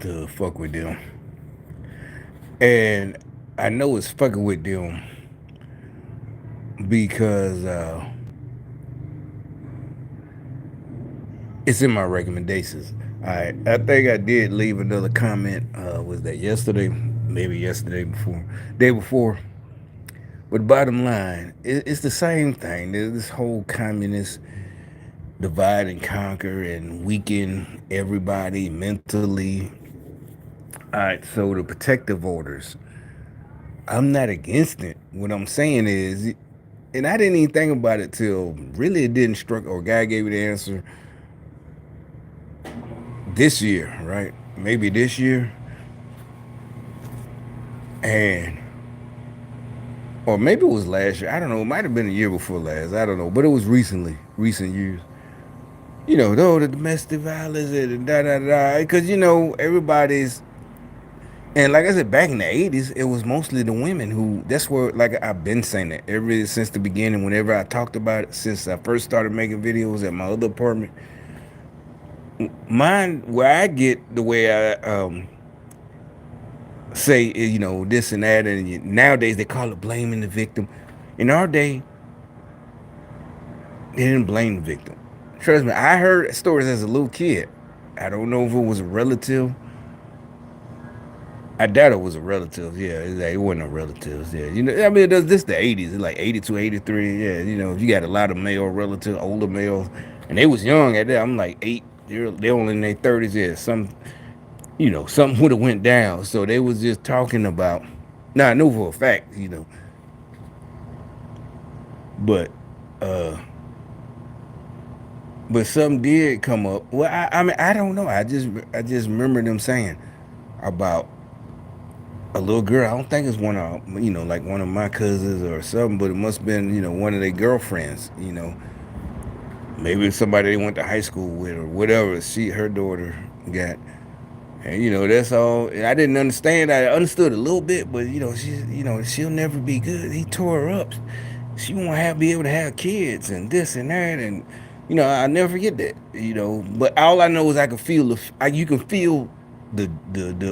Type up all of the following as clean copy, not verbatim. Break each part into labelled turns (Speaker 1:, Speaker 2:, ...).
Speaker 1: to fuck with them. And I know it's fucking with them because it's in my recommendations. I think I did leave another comment. Was that yesterday? Maybe yesterday before, day before. But bottom line, it's the same thing. There's this whole communist divide and conquer and weaken everybody mentally. All right, so the protective orders, I'm not against it. What I'm saying is, and I didn't even think about it till really it didn't struck, or guy gave me the answer this year, right? Maybe this year, and or maybe it was last year. I don't know. It might have been a year before last. I don't know, but it was recent years. Though the domestic violence and da da da, because everybody's. And like I said, back in the '80s, it was mostly the women who. That's where, like I've been saying it ever since the beginning. Whenever I talked about it, since I first started making videos at my other apartment, mine where I get the way I say this and that, and nowadays they call it blaming the victim. In our day, they didn't blame the victim. Trust me, I heard stories as a little kid. I don't know if it was a relative. I doubt it was a relative. Yeah, it wasn't a relatives. Yeah, I mean, this the '80s. It's like '82, '83. Yeah, if you got a lot of male relatives, older males, and they was young at that. I'm like 8. They're only in their 30s. Yeah, something would have went down. So they was just talking about. Now I know for a fact, but uh, but something did come up. Well, I mean, I don't know. I just remember them saying about a little girl. I don't think it's one of like one of my cousins or something, but it must have been one of their girlfriends. Maybe it's somebody they went to high school with or whatever. Her daughter got, and that's all. And I didn't understand. I understood a little bit, but she'll never be good. He tore her up. She won't be able to have kids and this and that, and I never forget that. But all I know is I can feel you can feel the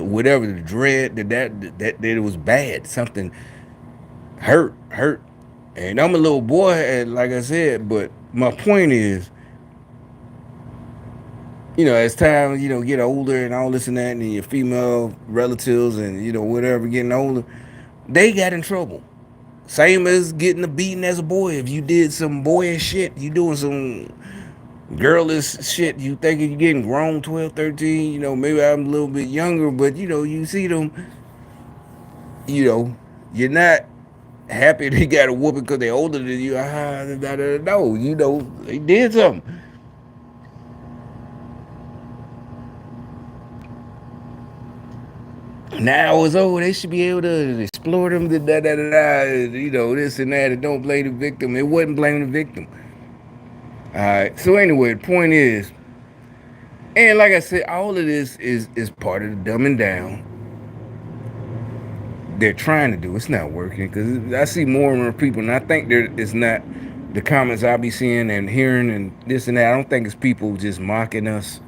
Speaker 1: whatever the dread that it was bad. Something hurt. And I'm a little boy, and like I said, but my point is, as time, get older and all this and that, and your female relatives and, whatever, getting older, they got in trouble. Same as getting a beating as a boy. If you did some boyish shit, you doing some girlish shit, you thinking you getting grown, 12, 13, maybe I'm a little bit younger, but, you see them, you know, you're not happy they got a whooping because they're older than you. No, they did something. Now it's they should be able to explore them, this and that, and don't blame the victim. It wasn't blaming the victim. All right. So anyway, the point is, and like I said, all of this is part of the dumbing down they're trying to do. It's not working because I see more and more people, and I think it's not the comments I be seeing and hearing and this and that. I don't think it's people just mocking us,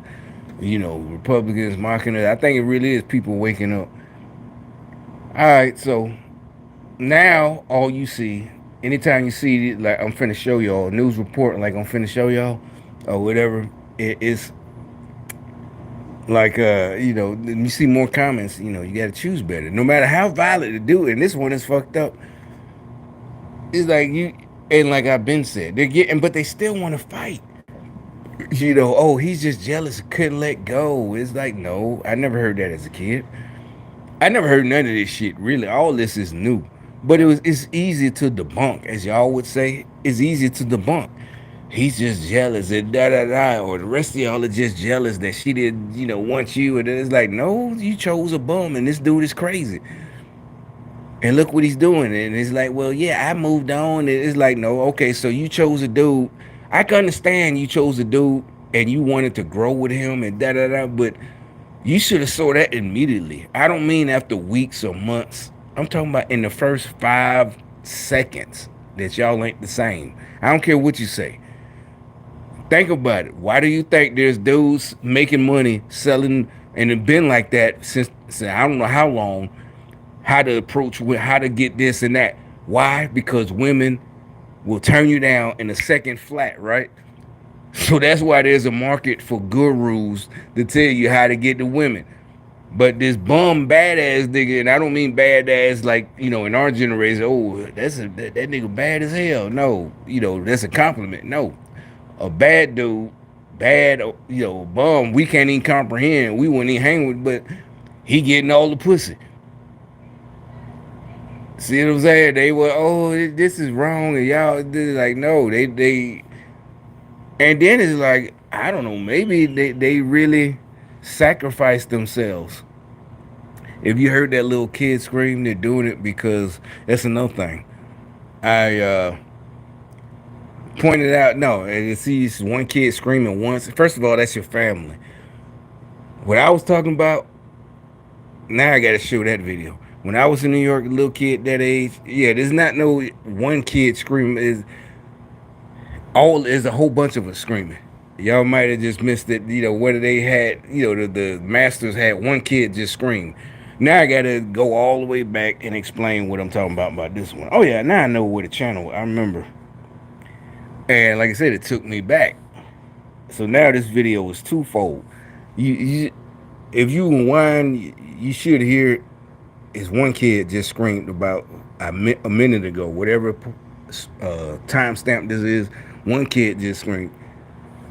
Speaker 1: Republicans mocking us. I think it really is people waking up. All right, so now all you see, anytime you see, like I'm finna show y'all, news report, like I'm finna show y'all, or whatever, it's like, you see more comments, you gotta choose better. No matter how violent to do it, and this one is fucked up. It's like and like I've been said, they're getting, but they still wanna fight. Oh, he's just jealous, couldn't let go. It's like, no, I never heard that as a kid. I never heard none of this shit. Really, all this is new. But it's easy to debunk, as y'all would say. It's easy to debunk. He's just jealous and da da da, or the rest of y'all are just jealous that she didn't, want you. And then it's like, no, you chose a bum, and this dude is crazy. And look what he's doing. And it's like, well, yeah, I moved on. And it's like, no, okay, so you chose a dude. I can understand you chose a dude and you wanted to grow with him and da da da, but you should have saw that immediately. I don't mean after weeks or months. I'm talking about in the first 5 seconds that y'all ain't the same. I don't care what you say. Think about it. Why do you think there's dudes making money selling and it's been like that since I don't know how long. How to approach with how to get this and that. Why? Because women will turn you down in a second flat, right? So that's why there's a market for gurus to tell you how to get the women. But this bum badass nigga, and I don't mean badass like, in our generation, oh, that nigga bad as hell. No, that's a compliment. No. A bad dude, bad, bum, we can't even comprehend. We wouldn't even hang with, but he getting all the pussy. See what I'm saying? They were, oh, this is wrong, and y'all, this is like, no, and then it's like, I don't know, maybe they really sacrificed themselves. If you heard that little kid scream, they're doing it because that's another thing. I pointed out, no, and you see this one kid screaming once. First of all, that's your family. What I was talking about, now I gotta show that video. When I was in New York, a little kid that age, yeah, there's not no one kid screaming. Is a whole bunch of us screaming. Y'all might have just missed it. Whether they had, the masters had one kid just scream. Now I gotta go all the way back and explain what I'm talking about this one. Oh yeah, now I know what the channel. I remember, and like I said, it took me back. So now this video is twofold. You if you rewind, you should hear is one kid just screamed about a minute ago, whatever timestamp this is. One kid just screamed.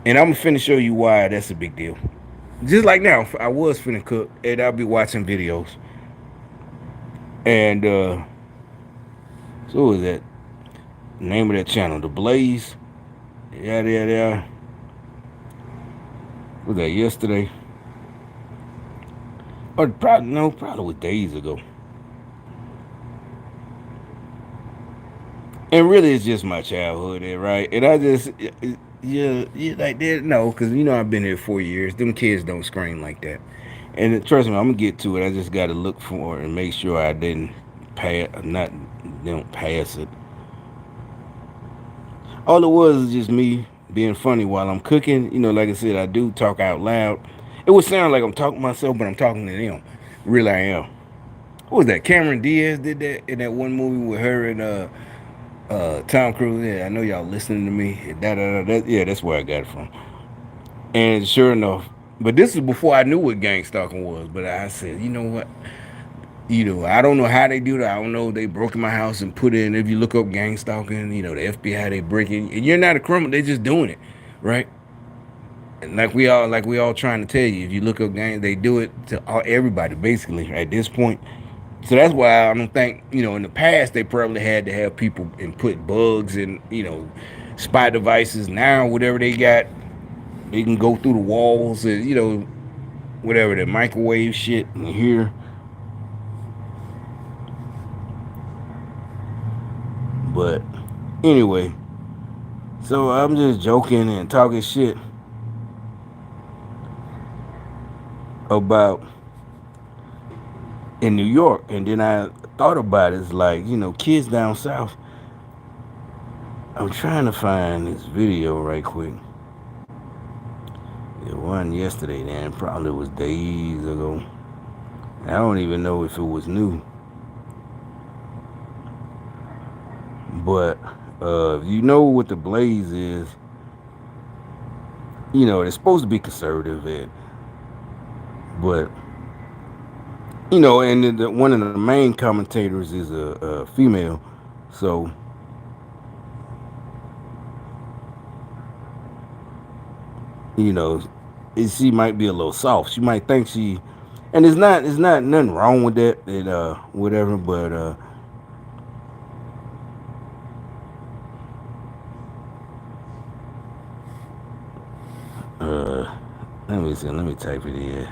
Speaker 1: And I'm finna show you why that's a big deal. Just like now, I was finna cook and I'll be watching videos. And so what was that? Name of that channel, The Blaze. Yada yada yada. Was that yesterday? Or probably no, probably was days ago. And really, it's just my childhood, right? And I just, yeah, like that. No, because I've been here 4 years. Them kids don't scream like that. And trust me, I'm gonna get to it. I just got to look for it and make sure I didn't pass, not don't pass it. All it was just me being funny while I'm cooking. Like I said, I do talk out loud. It would sound like I'm talking to myself, but I'm talking to them. Really, I am. What was that? Cameron Diaz did that in that one movie with her and Tom Cruise. Yeah, I know y'all listening to me. Yeah, that's where I got it from. And sure enough, but this is before I knew what gang stalking was. But I said, you know what? I don't know how they do that. I don't know. They broke in my house and put in. If you look up gang stalking, the FBI they break in. And you're not a criminal. They're just doing it, right? And like we all trying to tell you. If you look up gang, they do it to everybody basically at this point. So that's why I don't think, in the past they probably had to have people and put bugs and, spy devices. Now, whatever they got, they can go through the walls and, whatever, the microwave shit in here. But anyway, so I'm just joking and talking shit about in New York. And then I thought about it. It's like, kids down south. I'm trying to find this video right quick. It one yesterday, then probably was days ago. I don't even know if it was new. But you know what the Blaze is. It's supposed to be conservative, but and one of the main commentators is a female, so you know, she might be a little soft. She might think she, and it's not nothing wrong with that, and whatever. But let me see. Let me type it in.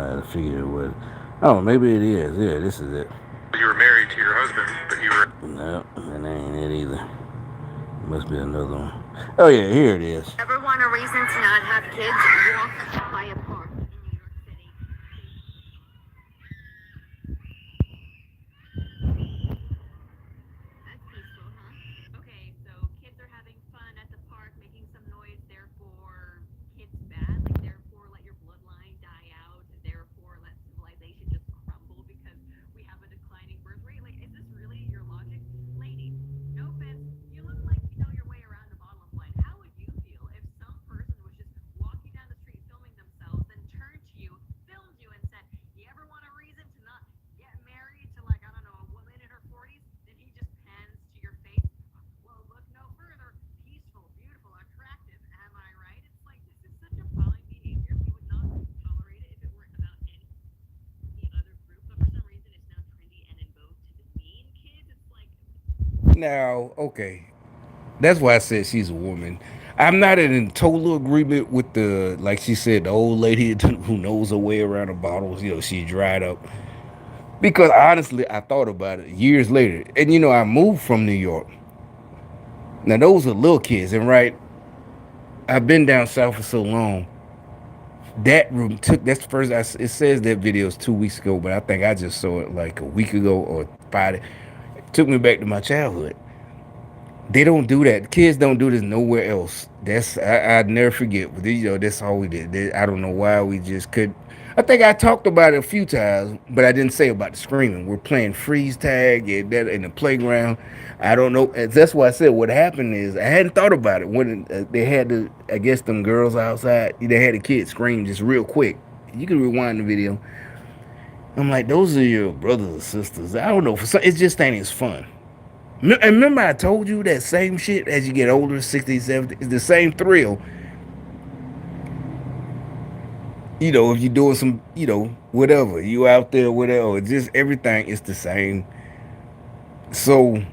Speaker 1: To figure what. Oh, maybe it is. Yeah, this is it.
Speaker 2: You were married to your husband, but you were.
Speaker 1: No, that ain't it either. Must be another one. Oh yeah, here it is.
Speaker 2: Ever want a reason to not have kids? Walk by a park in New York City. That's peaceful, huh? Okay, so kids are having fun at the park, making some noise, therefore kids bad, like therefore let your bloodline die out, therefore let civilization just crumble because we have a declining birth rate. Like, is this really your logic? Lady, no offense, you look like you know your way around a bottle of wine. How would you feel if some person was just walking down the street filming themselves, then turned to you, filmed you, and said, "You ever want a reason to not get married to, like, I don't know, a woman in her 40s?" Then he just pans to your face. Well, look no further. Peaceful, beautiful, attractive. Am I right? It's like this is such appalling behavior. We would not tolerate it if it weren't about any other group. But for some reason, it's now trendy and in vogue to demean kids. It's like,
Speaker 1: Now, okay, that's why I said she's a woman. I'm not in total agreement with the, like she said, the old lady who knows her way around the bottles. She dried up. Because honestly, I thought about it years later, and I moved from New York. Now those are little kids, and right, I've been down south for so long. That room took. That's the first. It says that video is 2 weeks ago, but I think I just saw it like a week ago or Friday. It took me back to my childhood. They don't do that. Kids don't do this nowhere else. I'd never forget. But that's all we did. I don't know why we just could. I think I talked about it a few times, but I didn't say about the screaming. We're playing freeze tag and that in the playground. I don't know. That's why I said what happened is I hadn't thought about it when they had the. I guess them girls outside. They had a kid scream just real quick. You can rewind the video. I'm like, those are your brothers and sisters. I don't know. For some, it just ain't as fun. And remember, I told you that same shit as you get older, 60, 70, it's the same thrill. If you're doing some, whatever, you out there, whatever, just everything is the same. So,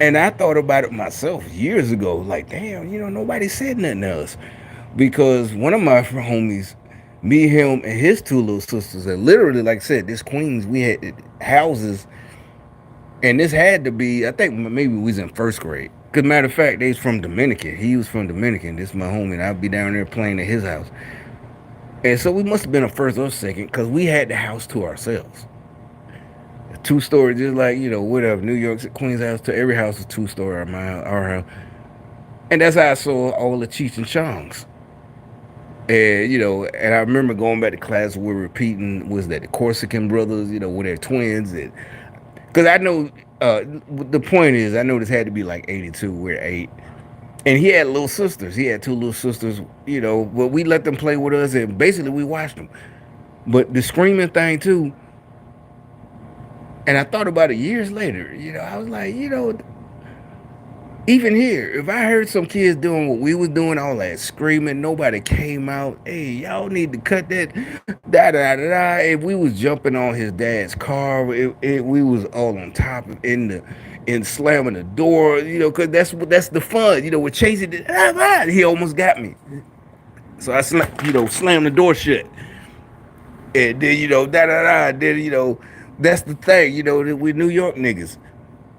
Speaker 1: and I thought about it myself years ago, like, damn, nobody said nothing else. Because one of my homies, me, him, and his two little sisters, and literally, like I said, this Queens, we had houses. And this had to be, I think maybe we was in first grade. Cause matter of fact, they was from Dominican. He was from Dominican. This is my homie, and I'd be down there playing at his house. And so we must have been a first or second, cause we had the house to ourselves. A 2-story, just like whatever. New York's Queens house to every house is 2-story. Our house, and that's how I saw all the Cheech and Chongs. And and I remember going back to class. We were repeating was that the Corsican brothers, with their twins, and because I know the point is, I know this had to be like 82, we're 8. And he had little sisters. He had two little sisters, but we let them play with us and basically we watched them. But the screaming thing too, and I thought about it years later, I was like, even here, if I heard some kids doing what we was doing, all that screaming, nobody came out. Hey, y'all need to cut that, da da da da. If we was jumping on his dad's car, we was all on top of in slamming the door, cause that's the fun, we're chasing it. He almost got me, so I slammed the door shut, and then da da da. Then that's the thing, we New York niggas.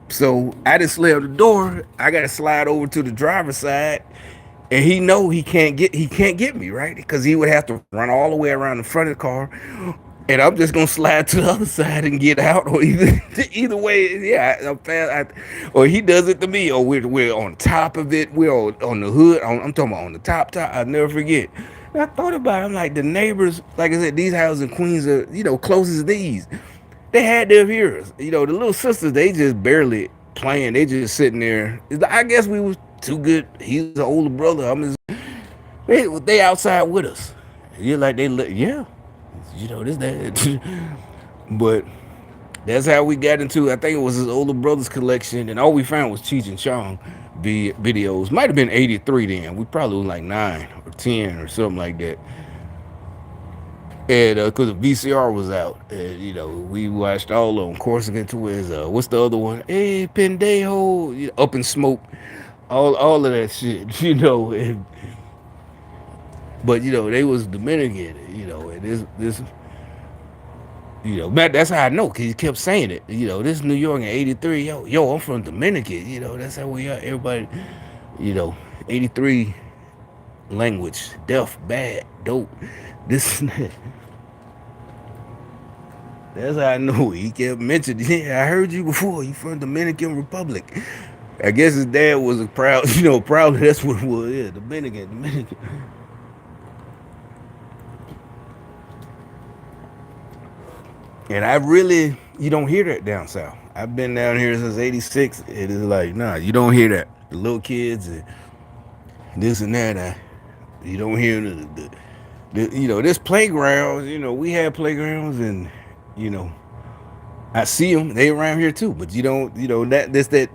Speaker 1: So I just slammed the door. I got to slide over to the driver's side, and he can't get me right because he would have to run all the way around the front of the car, and I'm just gonna slide to the other side and get out. Or either way, yeah, I'm fast. Or he does it to me, or we're on top of it. We're on the hood. I'm talking about on the top. I'll never forget. And I thought about it. I'm like the neighbors. Like I said, these houses in Queens are close as these. They had their hearers. The little sisters, they just barely playing. They just sitting there. I guess we was too good. He's an older brother. They outside with us. You're like yeah. This that. But that's how we got into. I think it was his older brother's collection, and all we found was Cheech and Chong videos. Might have been 83 then. We probably was like 9 or 10 or something like that. And because the VCR was out, and we watched all of them. Corsican Twins. What's the other one? Hey, Pendejo, Up in Smoke, all of that shit. But they was Dominican. And this. Man, that's how I know, because he kept saying it. This is New York in '83. Yo, I'm from Dominican. That's how we are. Everybody. You know, 83 language, deaf, bad, dope. This and that. That's how I know he kept mentioning. Yeah, I heard you before. You from Dominican Republic. I guess his dad was a proud, probably that's what it was. Yeah, Dominican. And I really, you don't hear that down south. I've been down here since '86. It is like, nah, you don't hear that. The little kids and this and that. You don't hear there's playgrounds. We have playgrounds, and you know, I see them. They around here too, but you don't. That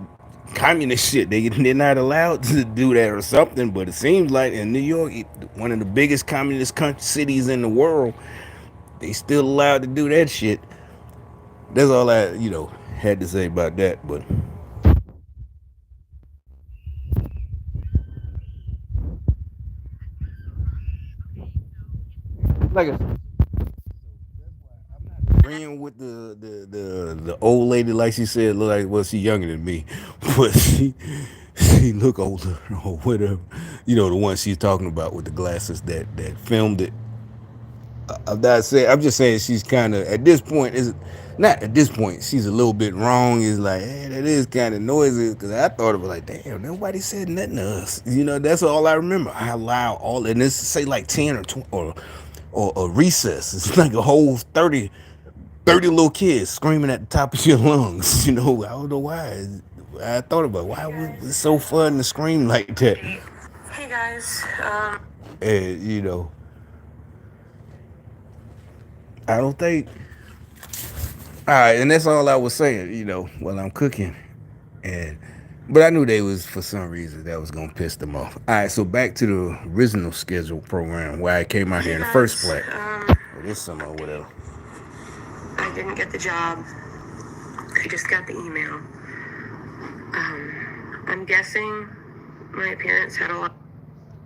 Speaker 1: communist shit. They're not allowed to do that or something. But it seems like in New York, one of the biggest communist cities in the world, they still allowed to do that shit. That's all I had to say about that. But like I said, agreeing with the old lady, like she said, look like she younger than me, but she look older or whatever. The one she's talking about with the glasses that filmed it. I'm not saying. I'm just saying she's kind of at this point is not at this point. She's a little bit wrong. Is like, hey, that is kind of noisy because I thought it was like, damn, nobody said nothing to us. That's all I remember. How loud all and this say like 10 or 20 or a recess. It's like a whole 30 little kids screaming at the top of your lungs. I don't know why. I thought about why was it so fun to scream like that.
Speaker 2: Hey guys,
Speaker 1: And I don't think. All right, and that's all I was saying. While I'm cooking, and but I knew they was for some reason that was gonna piss them off. All right, so back to the original schedule program where I came out here
Speaker 2: hey
Speaker 1: in the first
Speaker 2: guys,
Speaker 1: place. Or this summer or whatever.
Speaker 2: I didn't get the job. I just got the email. I'm guessing my parents had a lot.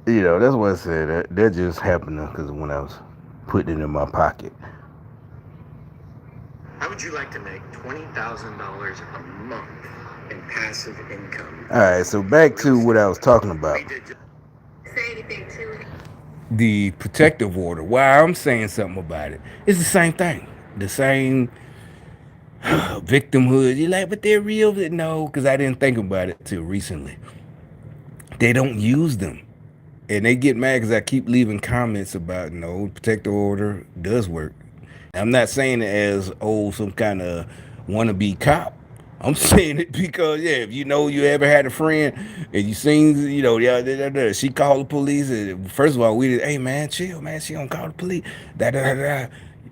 Speaker 1: That's what I said. That just happened because when I was putting it in my pocket.
Speaker 3: How would you like to make $20,000 a month in passive income?
Speaker 1: All right, so back to what I was talking about.
Speaker 2: Say anything to me.
Speaker 1: The protective order. Why I'm saying something about it. It's the same thing. The same victimhood. You're like, but they're real. No, because I didn't think about it till recently. They don't use them. And they get mad because I keep leaving comments about no protective order does work. I'm not saying it as some kind of wannabe cop. I'm saying it because if you ever had a friend and you seen she called the police. And first of all, we did, hey man, chill, man, she don't call the police. Da.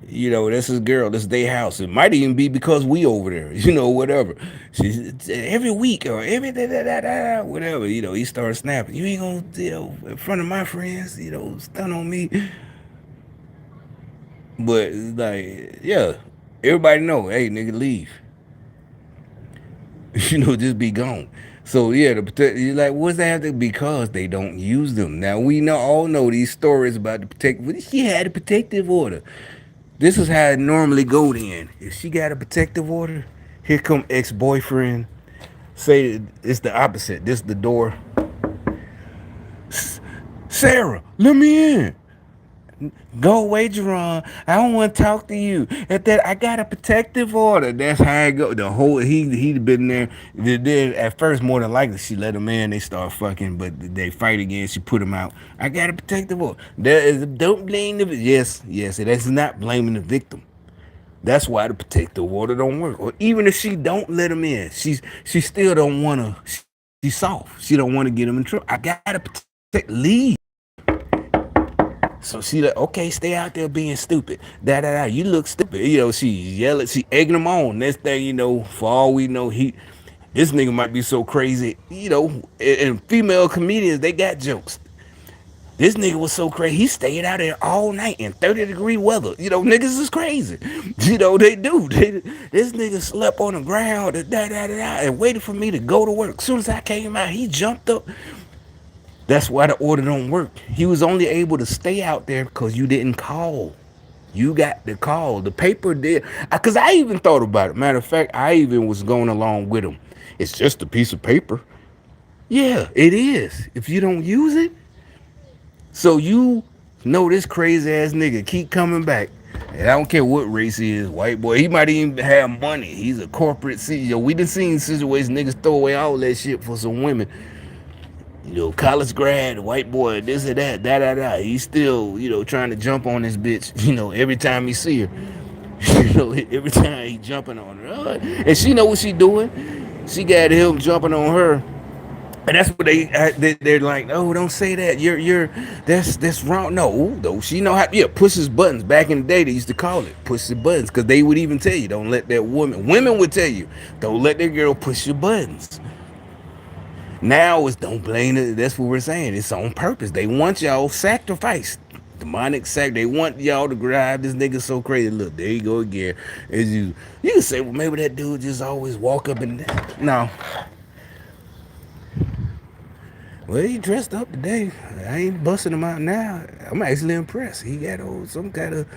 Speaker 1: This is girl, this is their house. It might even be because we over there, whatever. She's every week or every whatever. He started snapping. You ain't gonna in front of my friends, stun on me. But like, yeah, everybody know, hey nigga, leave. Just be gone. So yeah, you're like, what's that have to? Because they don't use them. Now we all know these stories about the protect. She had a protective order. This is how it normally go. Then, if she got a protective order, here come ex-boyfriend. Say it's the opposite. This is the door. Sarah, let me in. Go away, Jerron. I don't want to talk to you. At that, I got a protective order. That's how it go. The whole he'd been there. Then at first, more than likely, she let him in. They start fucking, but they fight again. She put him out. I got a protective order. Don't blame the yes. That's not blaming the victim. That's why the protective order don't work. Or even if she don't let him in, she still don't want to. She's soft. She don't want to get him in trouble. I gotta protect. Leave. So she like, okay, stay out there being stupid. You look stupid. She yelling, she egging him on. Next thing you know, for all we know, this nigga might be so crazy. And female comedians, they got jokes. This nigga was so crazy. He stayed out there all night in 30-degree weather. Niggas is crazy. They do. This nigga slept on the ground and waited for me to go to work. As soon as I came out, he jumped up. That's why the order don't work. He was only able to stay out there because you didn't call. You got the call. The paper did. Because I even thought about it. Matter of fact, I even was going along with him. It's just a piece of paper. Yeah, it is. If you don't use it, so you know this crazy ass nigga keep coming back. And I don't care what race he is, white boy. He might even have money. He's a corporate CEO. We done seen situations niggas throw away all that shit for some women. College grad, white boy, this or that, da. He's still, trying to jump on this bitch, every time he see her. Every time he jumping on her. And she know what she doing. She got him jumping on her. And that's what they're like. Oh, don't say that. That's wrong. No, though she know how. Yeah, pushes buttons. Back in the day, they used to call it push the buttons because they would even tell you don't let that woman. Women would tell you don't let that girl push your buttons. Now it's don't blame it. That's what we're saying. It's on purpose. They want y'all sacrificed. Demonic sac. They want y'all to grab this nigga so crazy. Look, there you go again. As you can say, well, maybe that dude just always walk up and no. Well, he dressed up today. I ain't busting him out now. I'm actually impressed. He got some kind of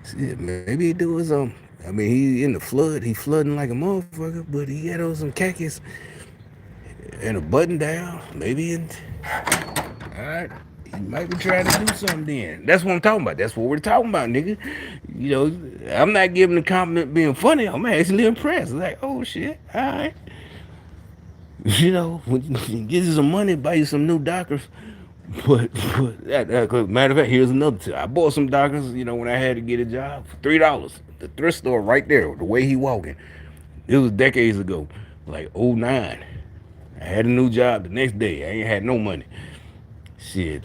Speaker 1: shit. Maybe he doing some. I mean, he in the flood. He flooding like a motherfucker, but he got on some khakis and a button down. Maybe in. All right. He might be trying to do something then. That's what I'm talking about. That's what we're talking about, nigga. I'm not giving the compliment being funny. I'm actually impressed. Like, oh shit. All right. When you get you some money, buy you some new Dockers. Matter of fact, here's another tip. I bought some Dockers, when I had to get a job for $3. The thrift store right there, the way he walking. It was decades ago, like '09. I had a new job the next day. I ain't had no money. Shit,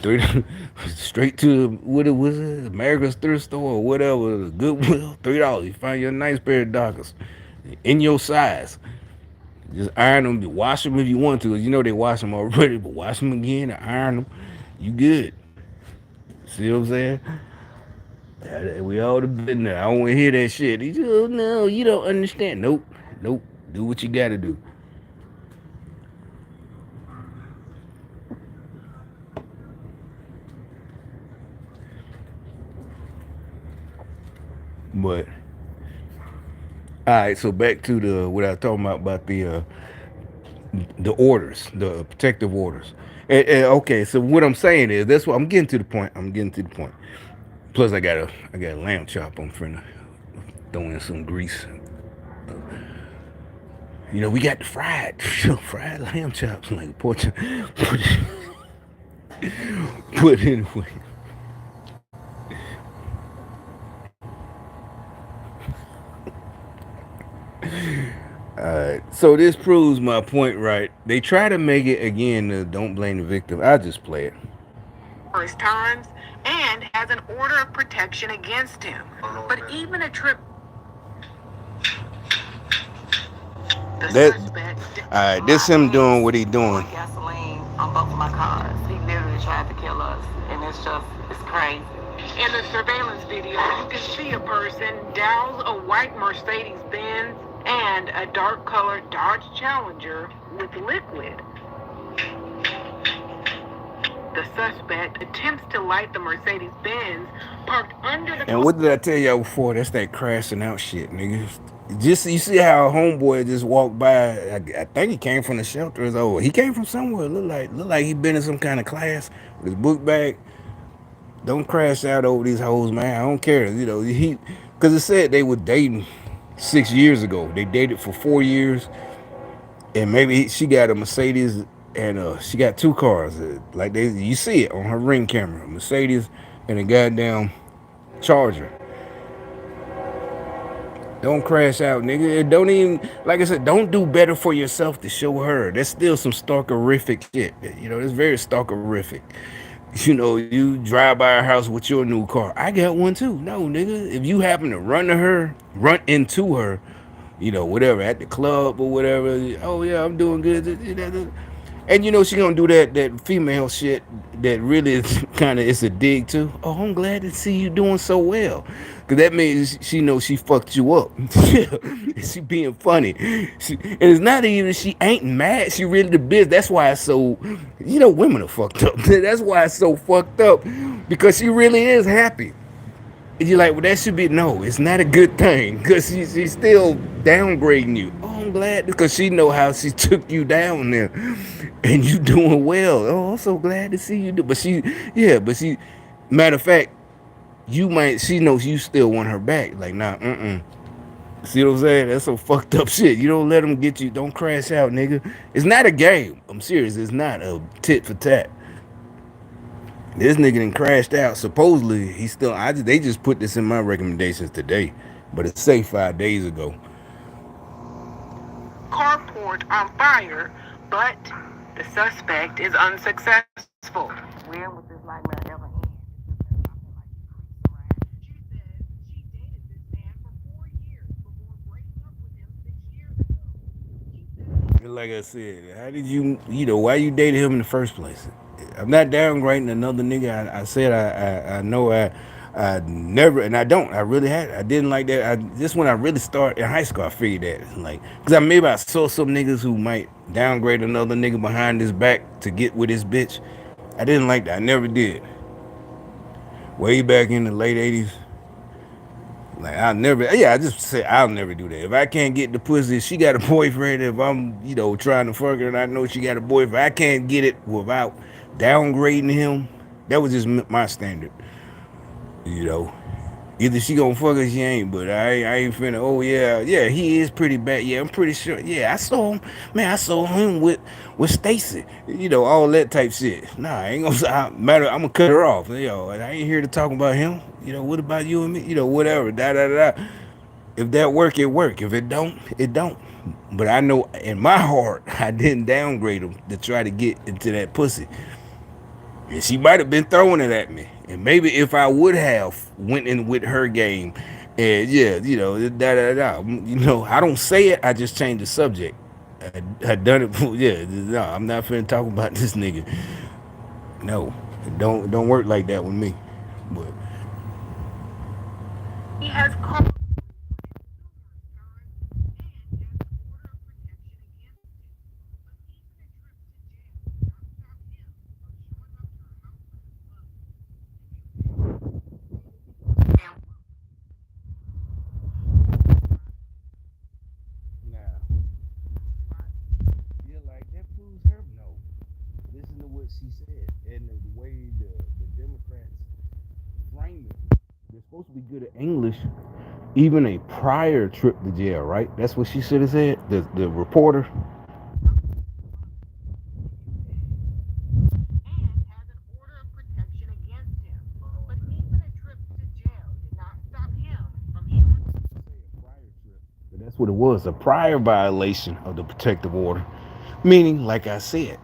Speaker 1: straight to what it was, America's thrift store or whatever, Goodwill, $3. You find your nice pair of Dockers in your size. Just iron them, wash them if you want to. They wash them already, but wash them again and iron them. You good. See what I'm saying? We all have been there. I don't want to hear that shit. He just, oh, no, you don't understand. Nope. Do what you got to do. But all right, so back to the what I was talking about the orders, the protective orders. Okay, so what I'm saying is that's what I'm getting to the point. I'm getting to the point. Plus, I got a lamb chop. I'm finna throw in some grease. We got the fried lamb chops like pork chop. But anyway, so this proves my point, right? They try to make it again. Don't blame the victim. I just play it.
Speaker 4: His times and has an order of protection against him. But even a trip. The
Speaker 1: That
Speaker 4: suspect.
Speaker 1: all right. This him doing what he doing.
Speaker 4: Gasoline on both of my cars. He literally tried to kill us, and it's crazy. In the surveillance video, you can see a person douse a white Mercedes Benz and a dark colored Dodge Challenger with liquid. The suspect attempts to light the Mercedes Benz parked under the.
Speaker 1: And what did I tell y'all before? That's that crashing out shit, nigga. Just you see how a homeboy just walked by. I think he came from the shelter. He came from somewhere. Look like he been in some kind of class with his book bag. Don't crash out over these hoes, man. I don't care. Because it said they were dating 6 years ago. They dated for 4 years, and maybe she got a Mercedes, and she got two cars. You see it on her ring camera, a Mercedes and a goddamn Charger. Don't crash out, nigga. It don't even, like I said, don't do better for yourself to show her. That's still some stalkerific shit. It's very stalkerific. You drive by her house with your new car. I got one too. No, nigga. If you happen to run into her, whatever, at the club or whatever, oh yeah, I'm doing good. And she gonna do that female shit that really is kind of it's a dig too. Oh, I'm glad to see you doing so well, cause that means she knows she fucked you up. She being funny, and it's not even she ain't mad. She really the biz. That's why it's so. Women are fucked up. That's why it's so fucked up, because she really is happy. And you're like, well, that should be no. It's not a good thing, because she's still downgrading you. Oh, I'm glad because she know how she took you down there, and you doing well. Oh, I'm so glad to see you do. But she, yeah, but she, matter of fact, you might. She knows you still want her back. Like, nah, See what I'm saying? That's some fucked up shit. You don't let them get you. Don't crash out, nigga. It's not a game. I'm serious. It's not a tit for tat. This nigga done crashed out. Supposedly, he's still. They just put this in my recommendations today, but it's say 5 days ago.
Speaker 4: Carport on fire, but the suspect is unsuccessful. When will this nightmare ever end? She says she dated this man for 4 years before breaking up with him 6 years ago. She says
Speaker 1: Like I said, how did why you dated him in the first place? I'm not downgrading another nigga. I said I know I never, and I don't. I really had. I didn't like that. Just when I really started in high school, I figured that like because maybe I saw some niggas who might downgrade another nigga behind his back to get with his bitch. I didn't like that. I never did. Way back in the late 80s. Like I'll never, yeah, I just say I'll never do that. If I can't get the pussy, she got a boyfriend. If I'm, trying to fuck her and I know she got a boyfriend, I can't get it without downgrading him. That was just my standard, you know. Either she gonna fuck or she ain't. But I ain't finna. Oh yeah, he is pretty bad. Yeah, I'm pretty sure. Yeah, I saw him. Man, I saw him with Stacy. All that type shit. Nah, I ain't matter. I'm gonna cut her off. I ain't here to talk about him. What about you and me? Whatever. Da da da. If that work, it work. If it don't, it don't. But I know in my heart, I didn't downgrade him to try to get into that pussy. And she might have been throwing it at me. And maybe if I would have went in with her game, and yeah, da da da. I don't say it. I just change the subject. I done it. Yeah, no, I'm not finna talk about this nigga. No, it don't work like that with me. But
Speaker 4: he has called
Speaker 1: nah, yeah, like that proves her no. Listen to what she said and the way the Democrats frame it. They're supposed to be good at English. Even a prior trip to jail, right? That's what she should have said. The reporter.
Speaker 4: and has an order of protection against him. But even a trip to jail did not stop him from showing.
Speaker 1: But that's what it was, a prior violation of the protective order. Meaning, like I said,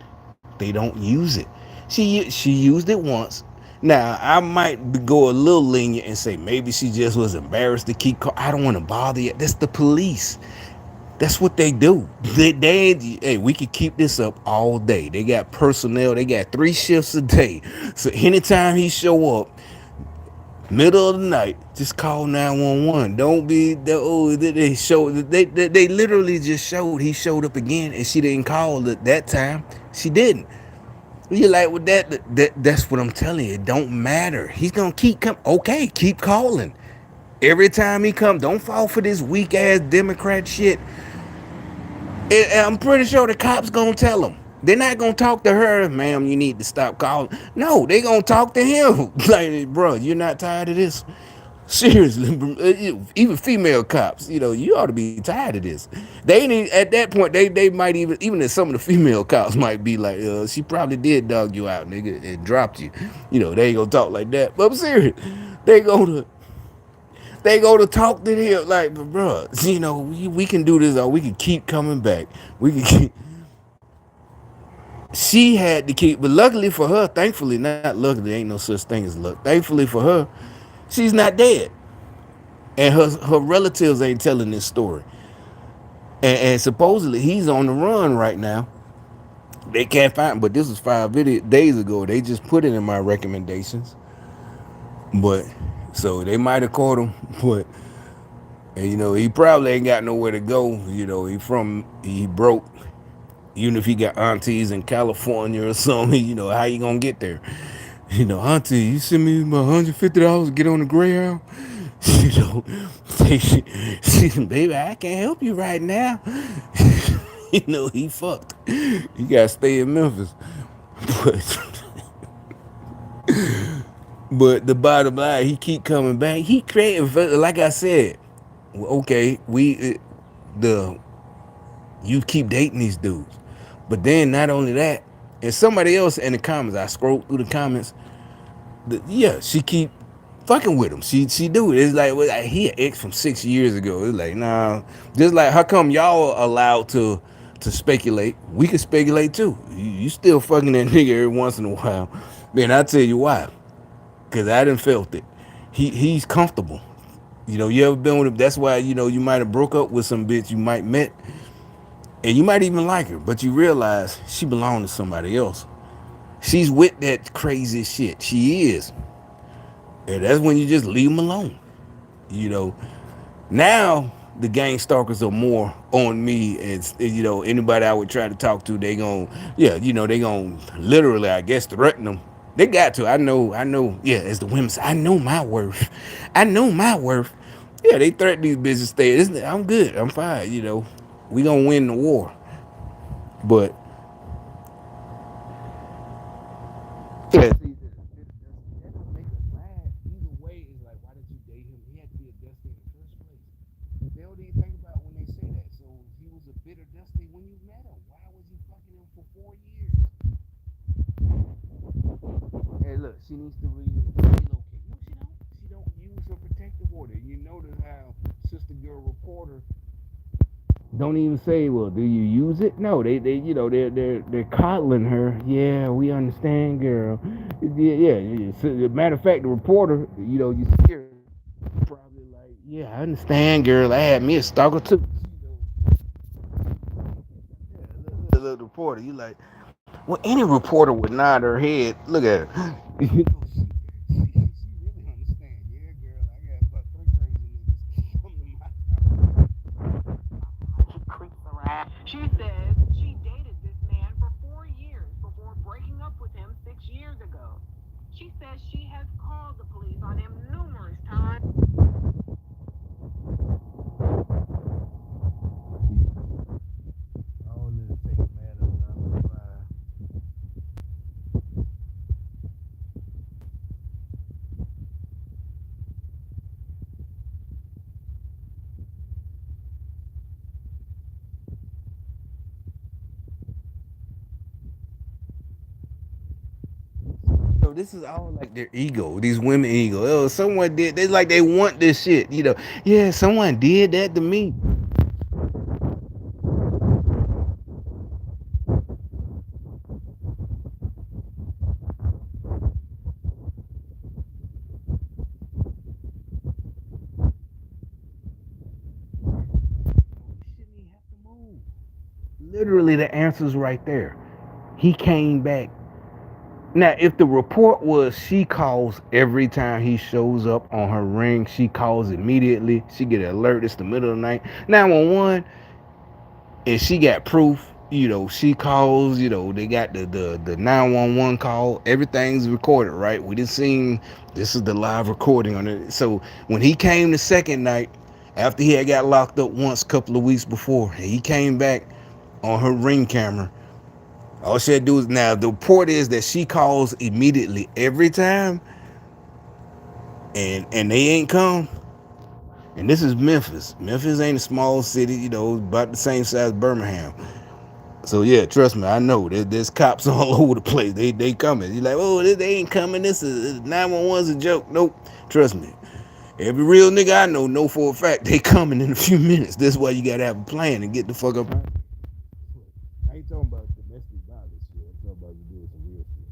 Speaker 1: they don't use it. She used it once. Now I might go a little lenient and say maybe she just was embarrassed to keep. I don't want to bother you. That's the police. That's what they do. Hey, we could keep this up all day. They got personnel. They got 3 shifts a day. So anytime he show up, middle of the night, just call 911. Don't be they showed they literally just showed he showed up again and she didn't call at that time. She didn't. You like with that's what I'm telling you. It don't matter. He's gonna keep coming. Okay, keep calling. Every time he come, don't fall for this weak ass Democrat shit. And I'm pretty sure the cops gonna tell him. They're not gonna talk to her, ma'am. You need to stop calling. No, they gonna talk to him. Like, bro, you're not tired of this. Seriously, even female cops, you ought to be tired of this. They ain't at that point. They might even if some of the female cops might be like, she probably did dog you out, nigga, and dropped you. They ain't gonna talk like that. But I'm serious. They gonna they go to talk to him like, bro, we can do this or we can keep coming back. We can keep. She had to keep, but luckily for her, thankfully, not luckily, ain't no such thing as luck. Thankfully for her, she's not dead. And her relatives ain't telling this story. And supposedly he's on the run right now. They can't find him, but this was 5 days ago. They just put it in my recommendations. But so they might have caught him, but and he probably ain't got nowhere to go. He broke. Even if he got aunties in California or something, how you gonna get there? Auntie, you send me my $150 to get on the Greyhound. You know, baby, I can't help you right now. You know, he fucked. You gotta stay in Memphis. But but the bottom line, he keep coming back. He creating, like I said. Okay, the you keep dating these dudes, but then not only that, and somebody else in the comments, I scrolled through the comments. Yeah, she keep fucking with him. She do it. It's like, well, like he an ex from 6 years ago. It's like, nah. Just like, how come y'all allowed to speculate? We can speculate too. You still fucking that nigga every once in a while. Man, I tell you why. Cause I done felt it. He's comfortable. You know, you ever been with him? That's why, you know, you might have broke up with some bitch you might met, and you might even like her, but you realize she belonged to somebody else. She's with that crazy shit. She is. And that's when you just leave them alone. You know, now the gang stalkers are more on me. And, you know, anybody I would try to talk to, they gon' yeah, you know, they gon' literally, I guess, threaten them. They got to. I know. Yeah, as the women say, I know my worth. I know my worth. Yeah, they threaten these bitches. Stay. I'm good. I'm fine. You know, we gonna win the war. But yeah, see, that don't make us mad. Either way, it's like, why did you date him? He had to be a dusty in the first place. They don't even think about when they say that. So he was a bitter dusty when you met him. Why was he fucking him for 4 years? Hey, look, she needs to relocate. No, she don't. She don't use her protective order. You notice how Sister Girl Reporter don't even say, well, do you use it? No, they you know, they're coddling her. Yeah, we understand, girl. Yeah. So, matter of fact, the reporter, you know, you see her probably like, yeah, I understand, girl. I had me a stalker too. Yeah, little reporter, you like, well, any reporter would nod her head. Look at her. You know, she really understand. Yeah, girl, I got about three crazy niggas come to my house.
Speaker 4: He creeps around. She says she dated this man for 4 years before breaking up with him 6 years ago. She says she has called the police on him numerous times.
Speaker 1: All this take matters out of life. So this is all like their ego, these women ego. Oh, someone did. They like they want this shit. You know, yeah, someone did that to me. Shouldn't he have to move? Literally, the answer's right there. He came back. Now, if the report was she calls every time he shows up on her ring, she calls immediately. She get an alert. It's the middle of the night. 911, and she got proof. You know, she calls. You know, they got the 911 call. Everything's recorded, right? We just seen this is the live recording on it. So when he came the second night, after he had got locked up once a couple of weeks before, he came back on her ring camera. All she had to do is now the report is that she calls immediately every time, and they ain't come. And this is Memphis. Memphis ain't a small city, you know, about the same size as Birmingham. So yeah, trust me, I know there's cops all over the place. They coming. You like, oh, they ain't coming. This is 911's a joke. Nope. Trust me. Every real nigga I know for a fact they coming in a few minutes. That's why you gotta have a plan and get the fuck up. I ain't talking about domestic violence shit. I'm talking about you doing some real shit.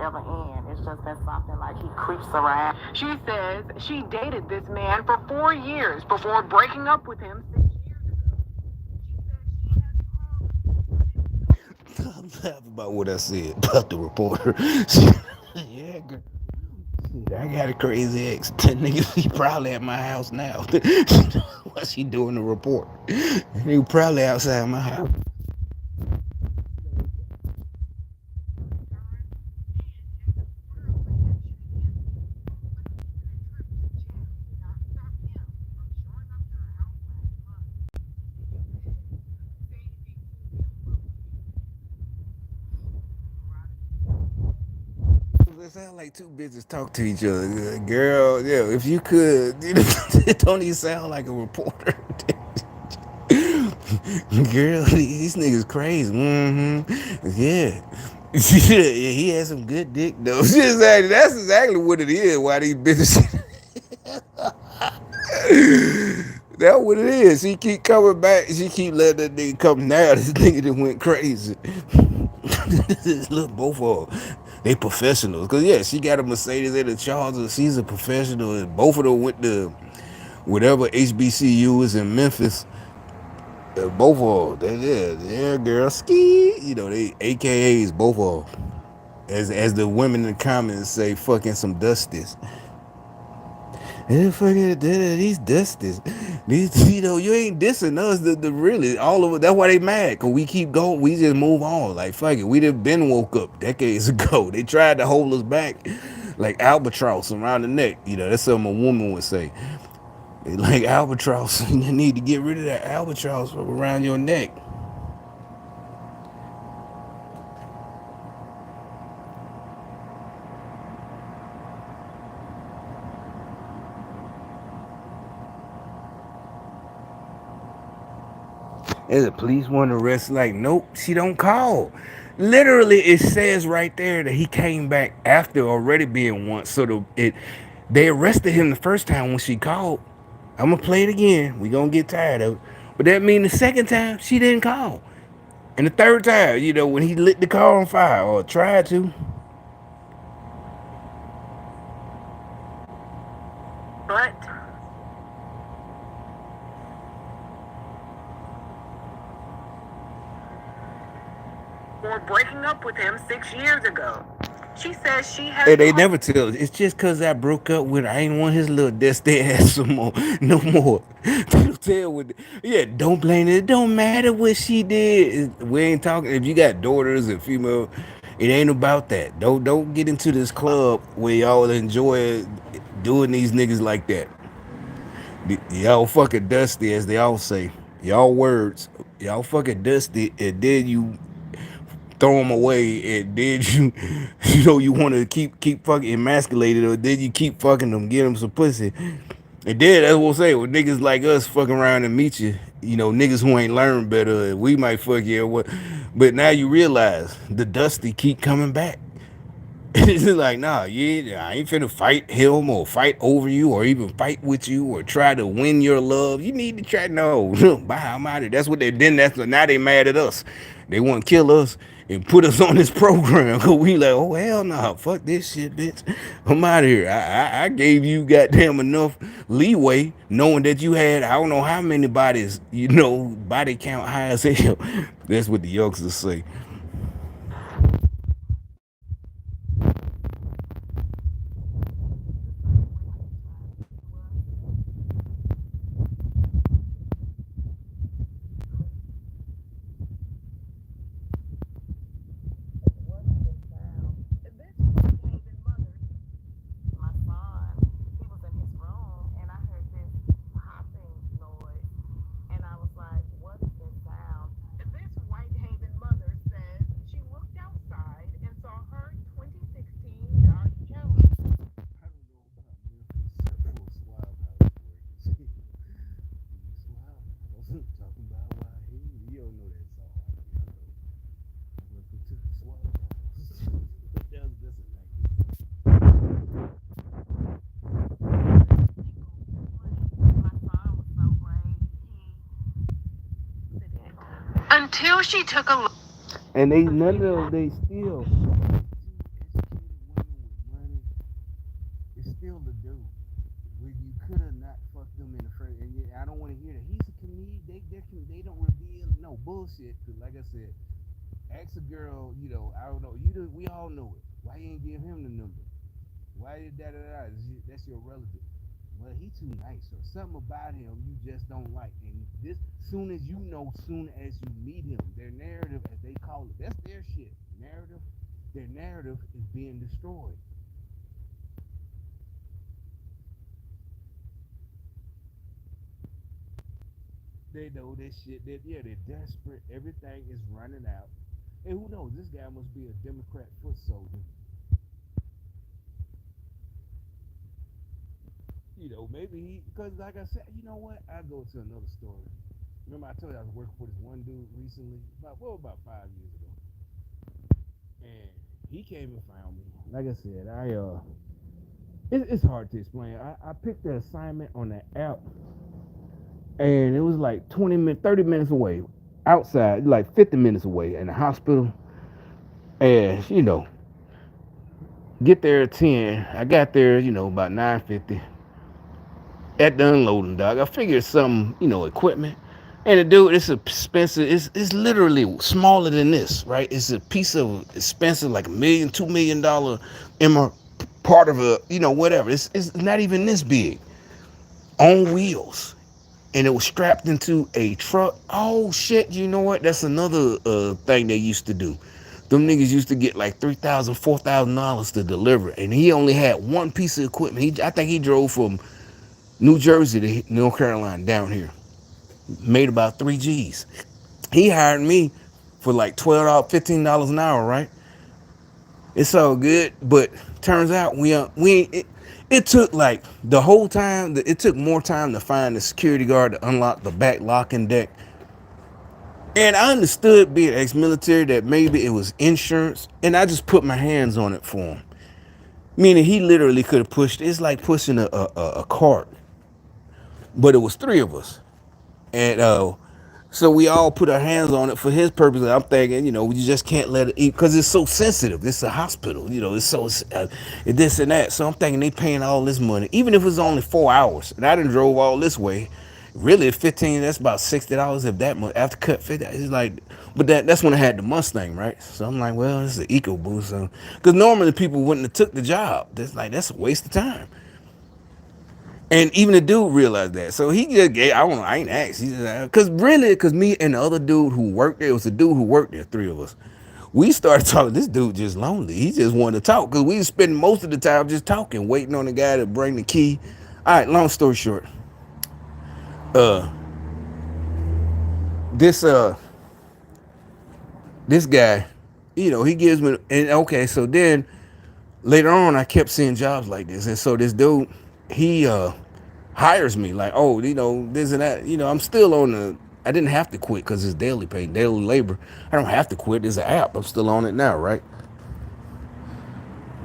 Speaker 4: Ever end. It's just that something like he creeps around. She says she dated this man for 4 years before breaking up with him 6 years ago. She says she has called.
Speaker 1: I'm laughing about what I said about the reporter. Yeah, girl. I got a crazy ex. That nigga, he probably at my house now. What's he doing the report? He probably outside my house. it sounds like two bitches talk to each other. Girl, yeah, if you could, it don't even sound like a reporter. Girl, these niggas crazy. Yeah. Yeah, he had some good dick though. That's exactly what it is. Why these bitches? That's what it is. She keep coming back. She keep letting that nigga come now. This nigga that went crazy. Look, both of them, they professionals. Cause yeah, she got a Mercedes and a Charger. She's a professional, and both of them went to whatever HBCU is in Memphis. Both of them, yeah, girl, ski. You know, they AKAs both of them. As the women in the comments say, fucking some dusties. Yeah, fucking these dusties. These, you ain't dissing us. The really all of it. That's why they mad. Cause we keep going. We just move on. Like fuck it. We done been woke up decades ago. They tried to hold us back, like albatross around the neck. That's something a woman would say. They like albatross. You need to get rid of that albatross around your neck. And the police want to arrest. Like, nope, she don't call. Literally, it says right there that he came back after already being once. So they arrested him the first time when she called. I'm gonna play it again. We gonna get tired of it. But that means the second time she didn't call, and the third time, when he lit the car on fire or tried to.
Speaker 4: But for breaking up with him 6 years ago. She says she has
Speaker 1: And they never tell. It's just cause I broke up with. I ain't want his little dusty ass some more, no more. They don't tell with. Yeah, don't blame it. It don't matter what she did. We ain't talking. If you got daughters and female, it ain't about that. Don't get into this club where y'all enjoy doing these niggas like that. Y'all fucking dusty, as they all say. Y'all words. Y'all fucking dusty, and then you throw them away, and then you want to keep fucking emasculated, or then you keep fucking them, get them some pussy, and then that's what I'm saying. With niggas like us fucking around and meet you, niggas who ain't learned better, we might fuck you. What? But now you realize the dusty keep coming back. It's just like, nah, yeah, I ain't finna fight him or fight over you or even fight with you or try to win your love. You need to try, no, bye, I'm out of it. That's what they did. Now they mad at us. They want to kill us and put us on this program. Cause we like, oh hell no, nah, fuck this shit, bitch. I'm out of here. I gave you goddamn enough leeway, knowing that you had I don't know how many bodies, body count high as hell. That's what the youngsters say.
Speaker 4: my son, he was in his room and I heard this popping noise and I was like, what is this sound? This Whitehaven mother says she looked outside and saw her 2016 Dodge Challenger.
Speaker 1: I don't know how Memphis full swab house works. Swab house. Talking about why he you don't know that song. I know. Welcome to the swab house. That's a like
Speaker 4: My son was so brave. Until she took a look.
Speaker 1: and they none of them they still educated women with money. It's still the dude. Where you could have not fucked them in the first. And yeah, I don't want to hear that. He's a comedian. They don't reveal no bullshit. Cause like I said, ask a girl. I don't know. We all know it. Why you ain't give him the number? Why did da? That's your relative. Well, he too nice or something about him you just don't like. And this soon as soon as you meet him, their narrative, as they call it, that's their shit. Narrative. Their narrative is being destroyed. They know this shit. They're desperate. Everything is running out. And who knows? This guy must be a Democrat foot soldier. Maybe because like I said, you know what? I go to another story. Remember, I told you I was working for this one dude recently, about 5 years ago, and he came and found me. Like I said, it's hard to explain. I picked the assignment on the app, and it was like 20 minutes, 30 minutes away, outside, like 50 minutes away, in the hospital. And get there at 10. I got there, about 9:50 at the unloading dock. I figured some, equipment. And the dude, it's expensive. It's literally smaller than this, right? It's a piece of expensive, like $1 million, $2 million part of a, whatever. It's not even this big on wheels. And it was strapped into a truck. Oh shit! You know what? That's another thing they used to do. Them niggas used to get like $3,000, $4,000 to deliver, and he only had one piece of equipment. I think he drove from New Jersey to North Carolina down here. Made about 3 G's. He hired me for like $12, $15 an hour, right? It's all good, but turns out it took like the whole time. It took more time to find the security guard to unlock the back locking deck. And I understood, being ex-military, that maybe it was insurance, and I just put my hands on it for him. Meaning he literally could have pushed. It's like pushing a cart, but it was three of us, and so we all put our hands on it for his purpose. And I'm thinking, we just can't let it eat because it's so sensitive. It's a hospital, it's so this and that. So I'm thinking they paying all this money, even if it's only 4 hours. And I done drove all this way. Really, 15. That's about $60 if that much. After cut 50, it's like, but that's when I had the Mustang, right? So I'm like, well, this is an eco boost. So, because normally people wouldn't have took the job. That's a waste of time. And even the dude realized that. So he just gave, I don't know, I ain't asked. He just, because me and the other dude who worked there, it was a dude who worked there, three of us. We started talking. This dude just lonely. He just wanted to talk because we was spending most of the time just talking, waiting on the guy to bring the key. All right, long story short, uh, this this guy, he gives me, and okay, so then later on, I kept seeing jobs like this, and so this dude, he hires me like, oh, this and that. I'm still on the. I didn't have to quit because it's daily pay, daily labor. I don't have to quit. There's an app. I'm still on it now, right?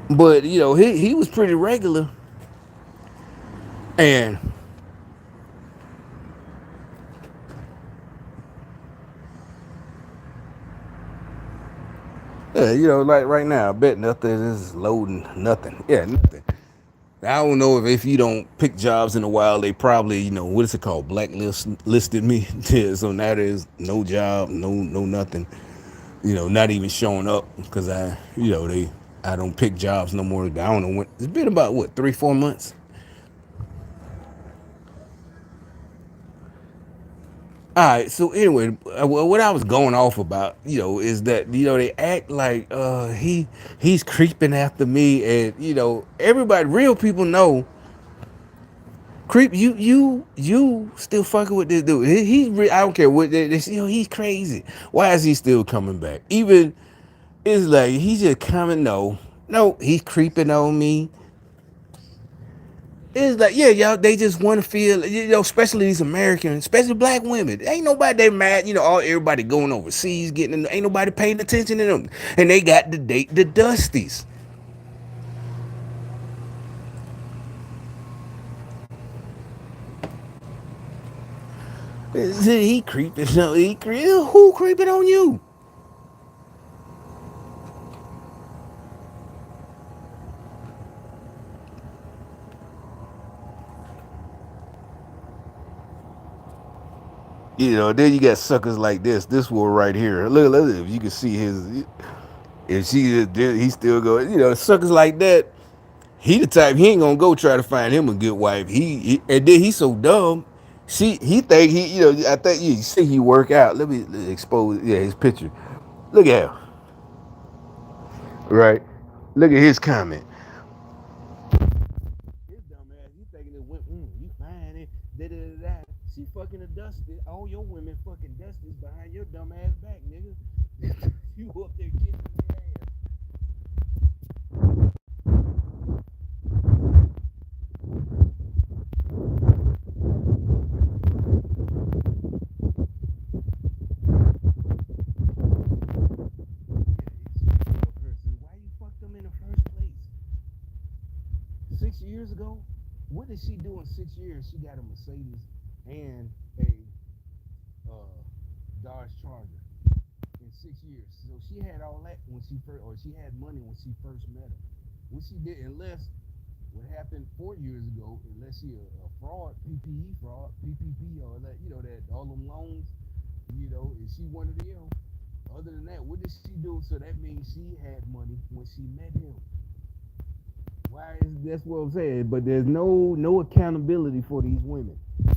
Speaker 1: But he was pretty regular, and yeah, like right now, I bet nothing is loading. Nothing. Yeah, nothing. I don't know if you don't pick jobs in a while, they probably, what is it called, listed me. Yeah, so now there's no job, no nothing. Not even showing up because I don't pick jobs no more. I don't know when. It's been about what, 3, 4 months. All right. So anyway, what I was going off about, is that they act like he's creeping after me, and everybody, real people know. Creep, you still fucking with this dude. I don't care what he's crazy. Why is he still coming back? Even it's like he's just coming. No, he's creeping on me. It's like, yeah, y'all, they just want to feel, especially these Americans, especially black women. Ain't nobody they mad, all everybody going overseas getting, ain't nobody paying attention to them, and they got to date the Dusties. He creeping, who creeping on you? Then you got suckers like this. This one right here. Look, if you can see his, if he still go. Suckers like that. He the type, he ain't gonna go try to find him a good wife. And then he's so dumb. He think I think you see he work out. Let me expose, his picture. Look at him, right? Look at his comment. His dumb ass, he thinking it went, you fine, and da da da da. She fucking a dusty. All your women fucking dusties behind your dumb ass back, nigga. You up there kissing their ass. years ago, what did she do in 6 years? She got a Mercedes and a Dodge Charger in 6 years. So she had all that when she first, or she had money when she first met her. When she did, unless what happened 4 years ago, unless she a fraud, PPE fraud, PPP, or that, that all them loans, is she one of them? Other than that, what did she do? So that means she had money when she met him. Why is that's what I'm saying? But there's no accountability for these women. And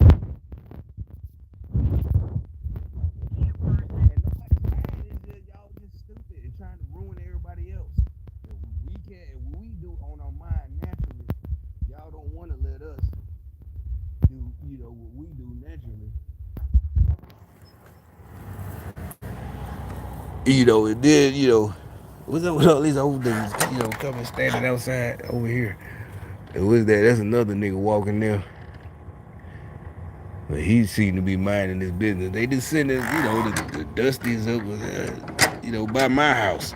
Speaker 1: nobody's mad. It's just y'all just stupid and trying to ruin everybody else. And we can't. What we do on our mind naturally, y'all don't want to let us do. What we do naturally. And then what's up with all these old dudes? Coming standing outside over here. And what's that? That's another nigga walking there. But he seemed to be minding his business. They just sending, the dusties up, by my house.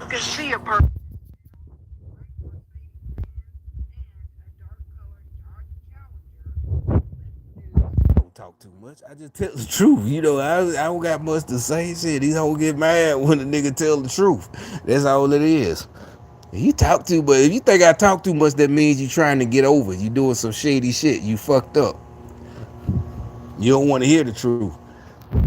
Speaker 4: You can see a person.
Speaker 1: Don't talk too much. I just tell the truth. I don't got much to say. Shit, these hoes get mad when a nigga tell the truth. That's all it is. You talk too, but if you think I talk too much, that means you trying to get over. You doing some shady shit. You fucked up. You don't want to hear the truth.
Speaker 4: The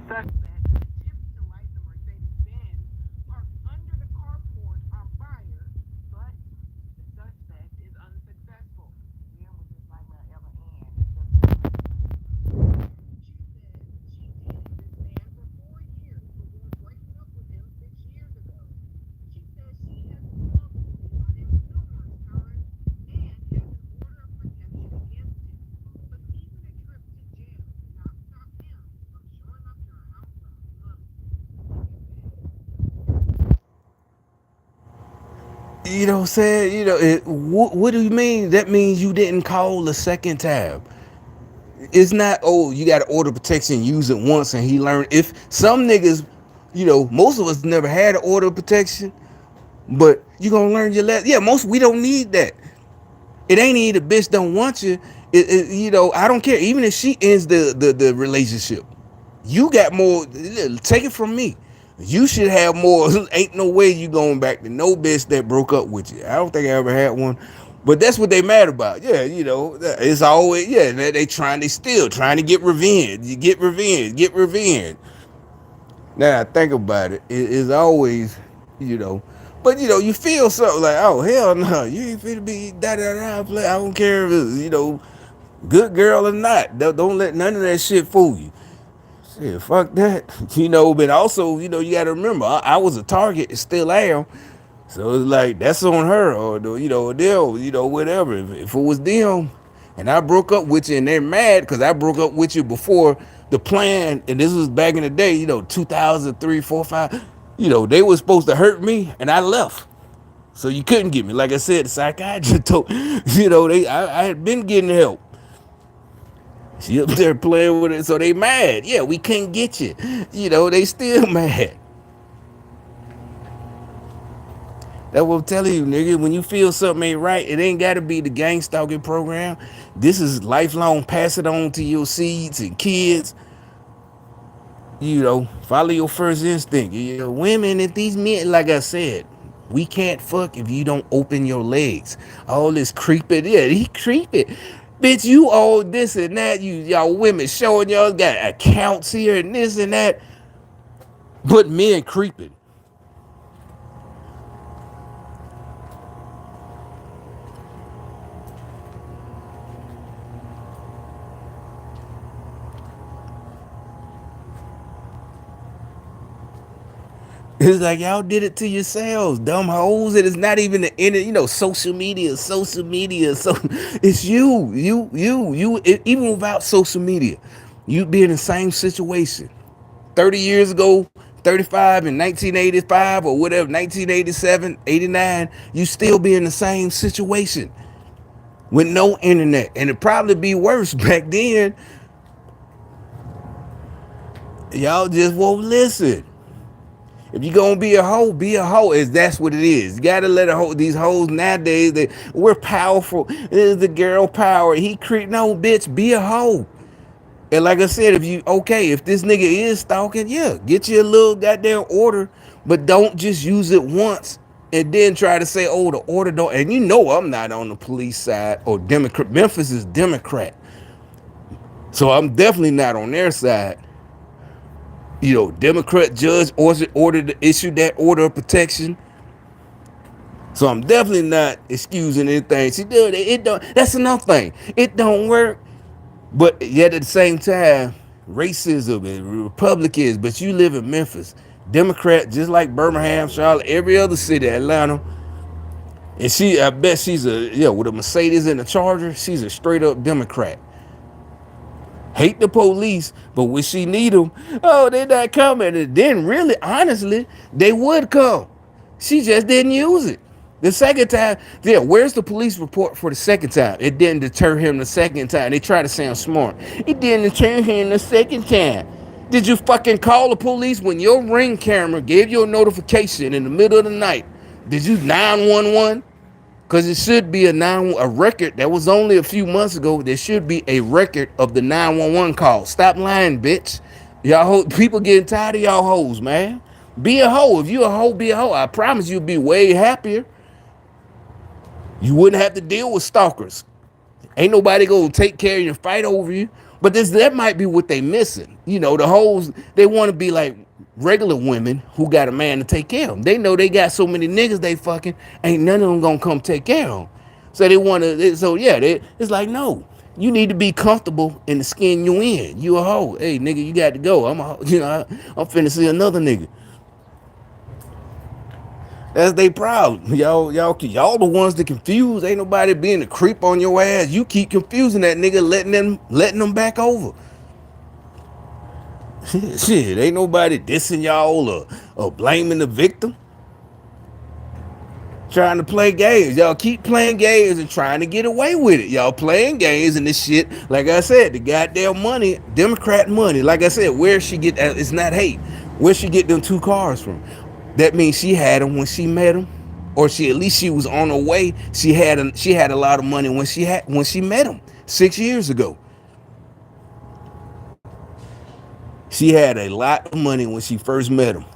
Speaker 4: suspect attempts to light the Mercedes-Benz parked under the carport on fire, but the suspect is unsuccessful. Then was this nightmare ever end? She said she dated this man for 4 years before breaking up with him 6 years ago. She says she has called the police on him numerous times and has an order of protection against him. But even a trip to jail did not stop him from showing up to her house on months.
Speaker 1: What I'm saying? What do you mean? That means you didn't call the second time. It's not, oh, you got to order protection, use it once, and he learned. If some niggas, most of us never had an order of protection, but you going to learn your lesson. Yeah, most, we don't need that. It ain't even the bitch don't want you. I don't care. Even if she ends the relationship, you got more. Take it from me. You should have more. Ain't no way you going back to no bitch that broke up with you. I don't think I ever had one. But that's what they mad about. Yeah, it's always, yeah, they still trying to get revenge. You get revenge, get revenge. Now I think about it, it's always, you know, but you feel something like, oh hell no, you ain't finna be da da da play. I don't care if it's, good girl or not. Don't let none of that shit fool you. Shit, fuck that. But also, you gotta remember, I was a target, still am. So it's like that's on her, or them, whatever. If it was them, and I broke up with you, and they're mad because I broke up with you before the plan, and this was back in the day, 2003, 4, 5. They were supposed to hurt me, and I left. So you couldn't get me. Like I said, the psychiatrist told, I had been getting help. She up there playing with it, so they mad. Yeah, we couldn't get you. They still mad. That's what I'm telling you, nigga. When you feel something ain't right, it ain't got to be the gang stalking program. This is lifelong. Pass it on to your seeds and kids. Follow your first instinct. Women, if these men, like I said, we can't fuck if you don't open your legs. All this creeping, yeah, he creeping. Bitch, you all this and that. Y'all women showing y'all got accounts here and this and that. But men creeping. It's like y'all did it to yourselves, dumb hoes. It is not even the internet, social media. So it's even without social media, you be in the same situation. 30 years ago, 35 in 1985 or whatever, 1987, 89, you still be in the same situation. with no internet. And it'd probably be worse back then. Y'all just won't listen. If you gonna be a hoe, be a hoe. Is that's what it is. You gotta let a hoe. These hoes nowadays, we're powerful. It is the girl power. He creep. No, bitch, be a hoe. And like I said, if you okay, if this nigga is stalking, yeah, get you a little goddamn order, but don't just use it once and then try to say, oh, the order don't. And you know I'm not on the police side or Democrat. Memphis is Democrat, so I'm definitely not on their side. You know, Democrat judge ordered to issue that order of protection. So I'm definitely not excusing anything she did. It don't. That's another thing. It don't work. But yet at the same time, racism and Republicans. But you live in Memphis, Democrat, just like Birmingham, Charlotte, every other city, Atlanta. And I bet she's with a Mercedes and a Charger. She's a straight up Democrat. Hate the police, but when she need them, oh, they're not coming. And then really, honestly, they would come. She just didn't use it. The second time, yeah, where's the police report for the second time? It didn't deter him the second time. They try to sound smart. It didn't deter him the second time. Did you fucking call the police when your Ring camera gave you a notification in the middle of the night? Did you 911? Because it should be a record that was only a few months ago. There should be a record of the 911 call. Stop lying, bitch. People getting tired of y'all hoes, man. Be a hoe. If you a hoe, be a hoe. I promise you'll be way happier. You wouldn't have to deal with stalkers. Ain't nobody gonna take care of you and fight over you. But that might be what they missing. You know, the hoes, they want to be like regular women who got a man to take care of them. They know they got so many niggas they fucking, ain't none of them gonna come take care of them. So they want to, so yeah, it's like, no. You need to be comfortable in the skin you in. You a hoe. Hey, nigga, you got to go. I'm finna see another nigga. That's their problem. Y'all the ones that confuse. Ain't nobody being a creep on your ass. You keep confusing that nigga, letting them back over. Shit, ain't nobody dissing y'all or blaming the victim. Trying to play games. Y'all keep playing games and trying to get away with it. Y'all playing games and this shit. Like I said, the goddamn money, Democrat money. Like I said, where she get, it's not hate. Where she get them 2 cars from? That means she had them when she met him, or at least she was on her way. She had a lot of money when she met him 6 years ago. She had a lot of money when she first met him.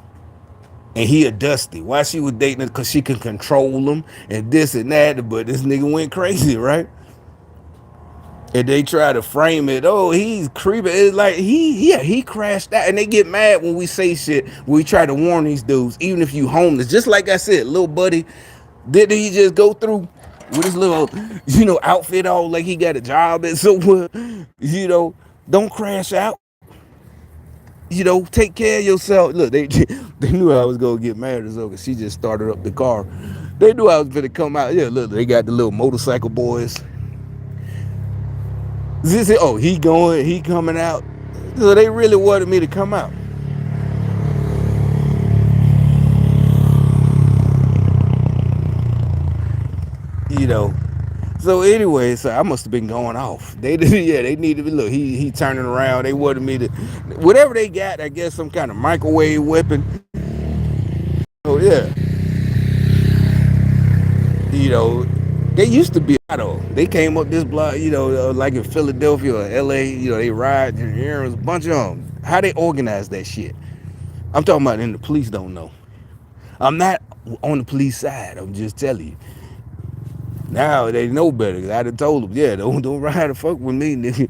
Speaker 1: And he a dusty. Why she was dating him? Because she can control him and this and that. But this nigga went crazy, right? And they try to frame it. Oh, he's creeping. It's like he crashed out. And they get mad when we say shit. When we try to warn these dudes, even if you homeless. Just like I said, little buddy, did he just go through with his little, outfit all like he got a job and so, don't crash out. Take care of yourself. Look, they knew I was gonna get mad as well because she just started up the car. They knew I was gonna come out. Yeah, look, they got the little motorcycle boys. Oh, he coming out. So they really wanted me to come out. You know. So anyway, so I must have been going off. They needed me. Look, he turning around. They wanted me to, whatever they got. I guess some kind of microwave weapon. Oh yeah. They used to be though. They came up this block, like in Philadelphia or LA, they ride, there was a bunch of them. How they organize that shit? I'm talking about, and the police don't know. I'm not on the police side. I'm just telling you. Now they know better. I done told them, yeah, don't ride the fuck with me, nigga.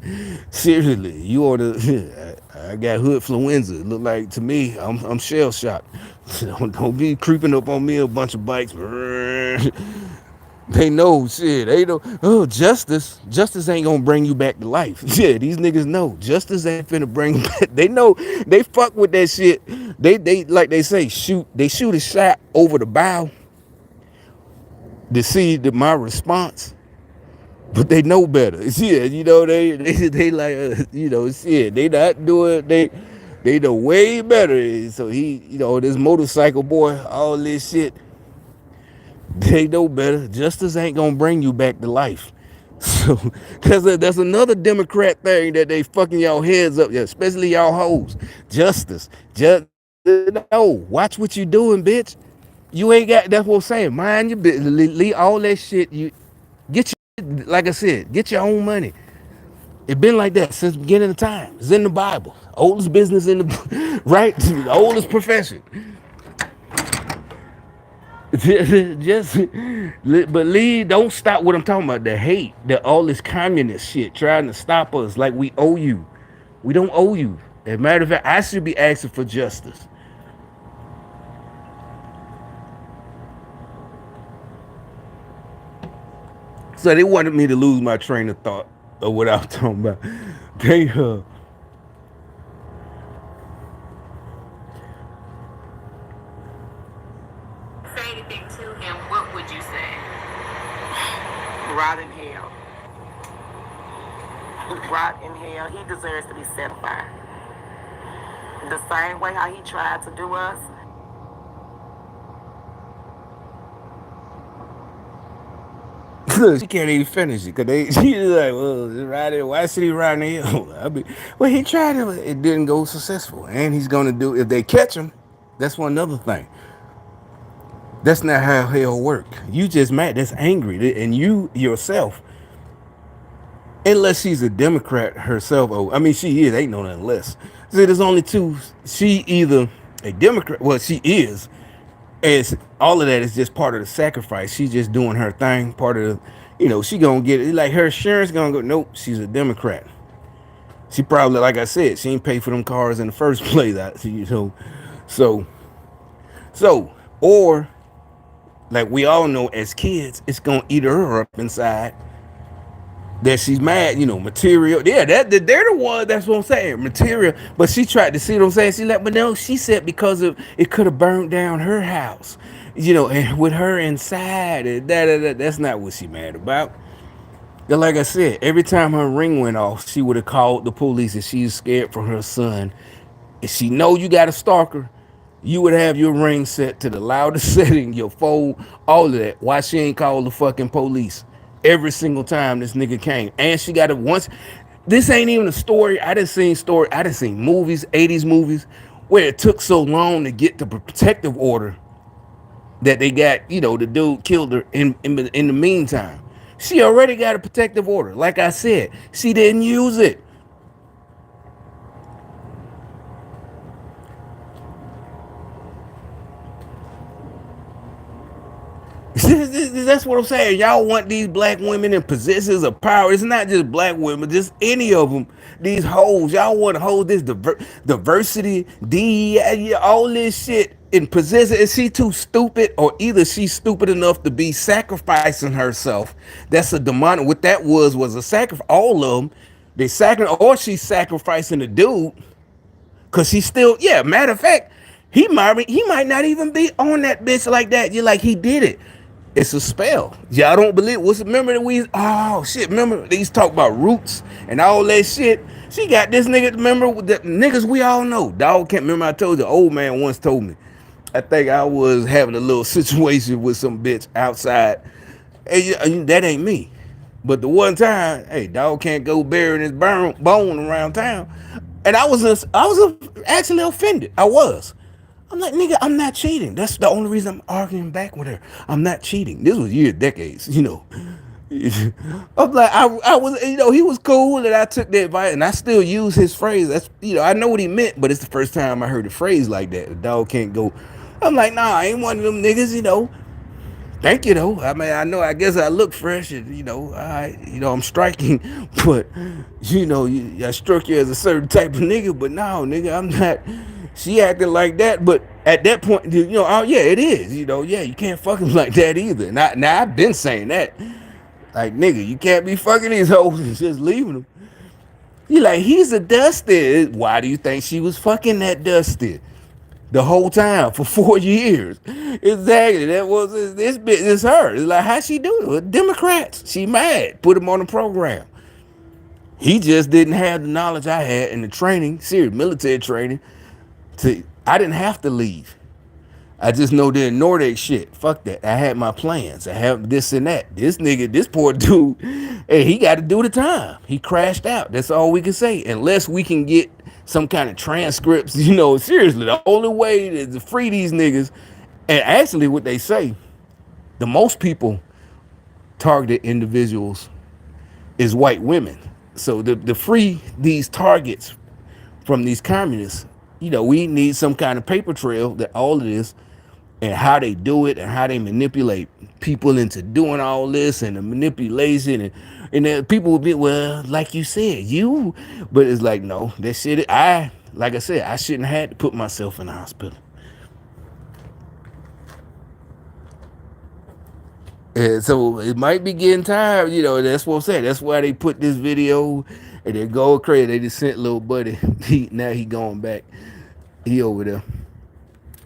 Speaker 1: Seriously, you on the, I got hood influenza. Look like to me, I'm shell shocked. Don't be creeping up on me a bunch of bikes. They know shit. They know. Oh, justice ain't gonna bring you back to life. Yeah, these niggas know justice ain't finna bring you back. They know. They fuck with that shit. They like they say shoot. They shoot a shot over the bow to see my response, but they know better. Yeah, they like shit. They not doing they know way better. So this motorcycle boy, all this shit. They know better. Justice ain't gonna bring you back to life. So, because that's another Democrat thing that they fucking y'all heads up, yeah, especially y'all hoes. Justice. Just no. Watch what you doing, bitch. You ain't got. That's what I'm saying. Mind your business. Leave all that shit. You get your, like I said, get your own money. It's been like that since the beginning of time. It's in the Bible. Oldest business in the right, the oldest profession. Just, but Lee, don't stop what I'm talking about. The hate, the all this communist shit trying to stop us like we owe you. We don't owe you. As a matter of fact, I should be asking for justice. So they wanted me to lose my train of thought of what I was talking about. They
Speaker 4: Say anything to him, what would you say? Rot in hell. Rot in hell. He deserves to be set fire. The same way how he tried to do us.
Speaker 1: she can't even finish it because they she's like, well, right there, why should he ride the hill? I mean, well, he tried it, it didn't go successful, and he's gonna do if they catch him. That's one other thing. That's not how hell work. You just mad. That's angry, and you yourself. Unless she's a Democrat herself. Oh, I mean, she is. Ain't no nothing less. See, there's only two. She either a Democrat. Well, she is. As all of that is just part of the sacrifice. She's just doing her thing. Part of the, she gonna get it. Like her insurance gonna go. Nope, she's a Democrat. She probably, like I said, she ain't paid for them cars in the first place. So, so, or like we all know as kids, it's gonna eat her up inside that she's mad, material. Yeah, they're the one. That's what I'm saying, material. But she tried to see what I'm saying. She like, but no, she said because of it could have burned down her house, and with her inside. And that's not what she mad about. Like I said, every time her ring went off, she would have called the police, and she's scared for her son. If she know you got a stalker, you would have your ring set to the loudest setting, your phone, all of that. Why she ain't called the fucking police every single time this nigga came? And she got it once. This ain't even a story. I done seen movies, 80s movies, where it took so long to get the protective order that they got, the dude killed her in the meantime. She already got a protective order. Like I said, she didn't use it. That's what I'm saying. Y'all want these black women in positions of power. It's not just black women, just any of them. These hoes. Y'all want to hold this diversity, DEI, all this shit in position. Is she too stupid? Or either she's stupid enough to be sacrificing herself. That's a demonic. What that was a sacrifice. All of them. They sacrifice, or she's sacrificing the dude. Cause he's still, yeah, matter of fact, he might not even be on that bitch like that. You're like, he did it. It's a spell. Y'all don't believe. Remember that oh shit, remember these talk about roots and all that shit. She got this nigga, remember the niggas we all know. Dog can't remember I told you, the old man once told me. I think I was having a little situation with some bitch outside. Hey, that ain't me. But the one time, hey, dog can't go burying his bone around town. And I was actually offended. I was. I'm like, nigga, I'm not cheating. That's the only reason I'm arguing back with her. I'm not cheating. This was years, decades. I'm like, I was, he was cool, and I took the advice, and I still use his phrase. That's, I know what he meant, but it's the first time I heard a phrase like that. The dog can't go. I'm like, nah, I ain't one of them niggas. Thank you though. I mean, I know. I guess I look fresh, and I'm striking, but I struck you as a certain type of nigga. But no, nigga, I'm not. She acting like that, but at that point, oh yeah, it is. Yeah, you can't fuck him like that either. Now I've been saying that, like nigga, you can't be fucking these hoes and just leaving them. You like he's a dusty. Why do you think she was fucking that dusty? The whole time for 4 years. Exactly. That was this bitch. It's her. It's like how she do it? Democrats. She mad. Put him on the program. He just didn't have the knowledge I had in the training, serious military training. I didn't have to leave. I just know to ignore that shit. Fuck that. I had my plans. I have this and that. This nigga, this poor dude, hey, he got to do the time. He crashed out. That's all we can say. Unless we can get some kind of transcripts, seriously, the only way to free these niggas, and actually what they say, the most people targeted individuals is white women. So the free these targets from these communists, we need some kind of paper trail that all of this and how they do it and how they manipulate people into doing all this and the manipulation and then people will be, well, like you said, but it's like, no, that shit, like I said, I shouldn't have had to put myself in the hospital. And so it might be getting tired, that's what I'm saying. That's why they put this video and they go crazy. They just sent little buddy. Now he going back. He over there.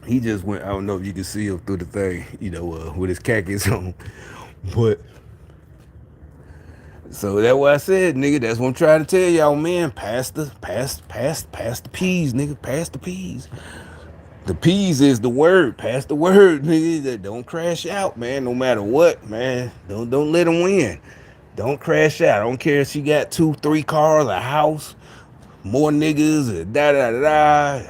Speaker 1: He just went. I don't know if you can see him through the thing, with his khakis on. But so that's what I said, nigga. That's what I'm trying to tell y'all, man. Pass the peas, nigga. Pass the peas. The peas is the word. Pass the word, nigga. Don't crash out, man. No matter what, man. Don't let them win. Don't crash out. I don't care if she got 2, 3 cars, a house, more niggas, da da da da.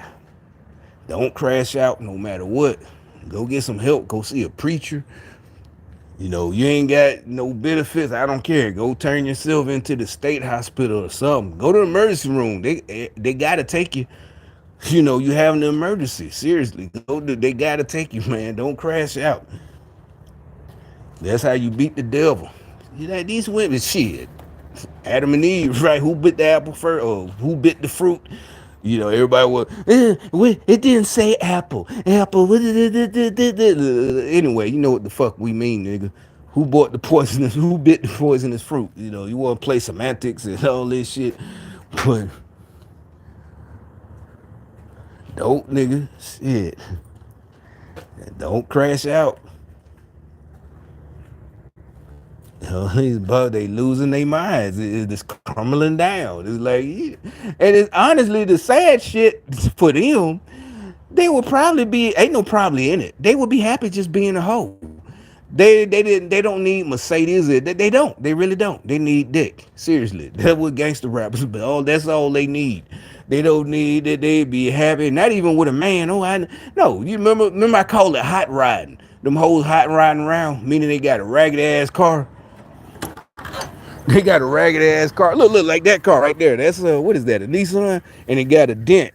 Speaker 1: Don't crash out no matter what. Go get some help. Go see a preacher. You ain't got no benefits. I don't care. Go turn yourself into the state hospital or something. Go to the emergency room. They gotta take you. You having an emergency. Seriously. They gotta take you, man. Don't crash out. That's how you beat the devil. These women, shit. Adam and Eve, right? Who bit the apple first? Or who bit the fruit? Everybody was, it didn't say apple. Apple. Anyway, you know what the fuck we mean, nigga. Who bought the poisonous, who bit the poisonous fruit? You want to play semantics and all this shit. But don't, nigga. Shit. Don't crash out. They losing their minds. It's crumbling down. It's like, and it's honestly the sad shit for them. They would probably be, ain't no probably in it. They would be happy just being a hoe. They don't need Mercedes. They don't. They really don't. They need dick. Seriously, that's what gangster rappers. But that's all they need. They don't need that. They be happy. Not even with a man. No. You remember I call it hot riding. Them hoes hot riding around, meaning they got a ragged ass car. They got a ragged ass car. Look like that car right there. That's what is that? A Nissan, and it got a dent.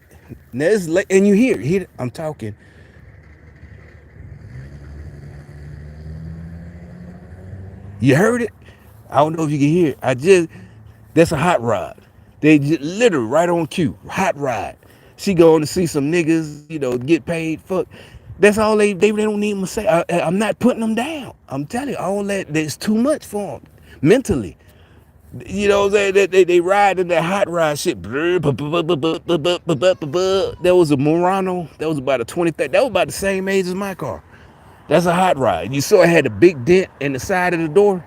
Speaker 1: Now it's like, and you hear. I'm talking. You heard it? I don't know if you can hear it. That's a hot rod. They just literally right on cue. Hot rod. She going to see some niggas, get paid. Fuck. That's all they don't need to say. I'm not putting them down. I'm telling you, all that's too much for them mentally. They ride in that hot rod shit. That was a Murano. That was about a 23. That was about the same age as my car. That's a hot rod. You saw it had a big dent in the side of the door.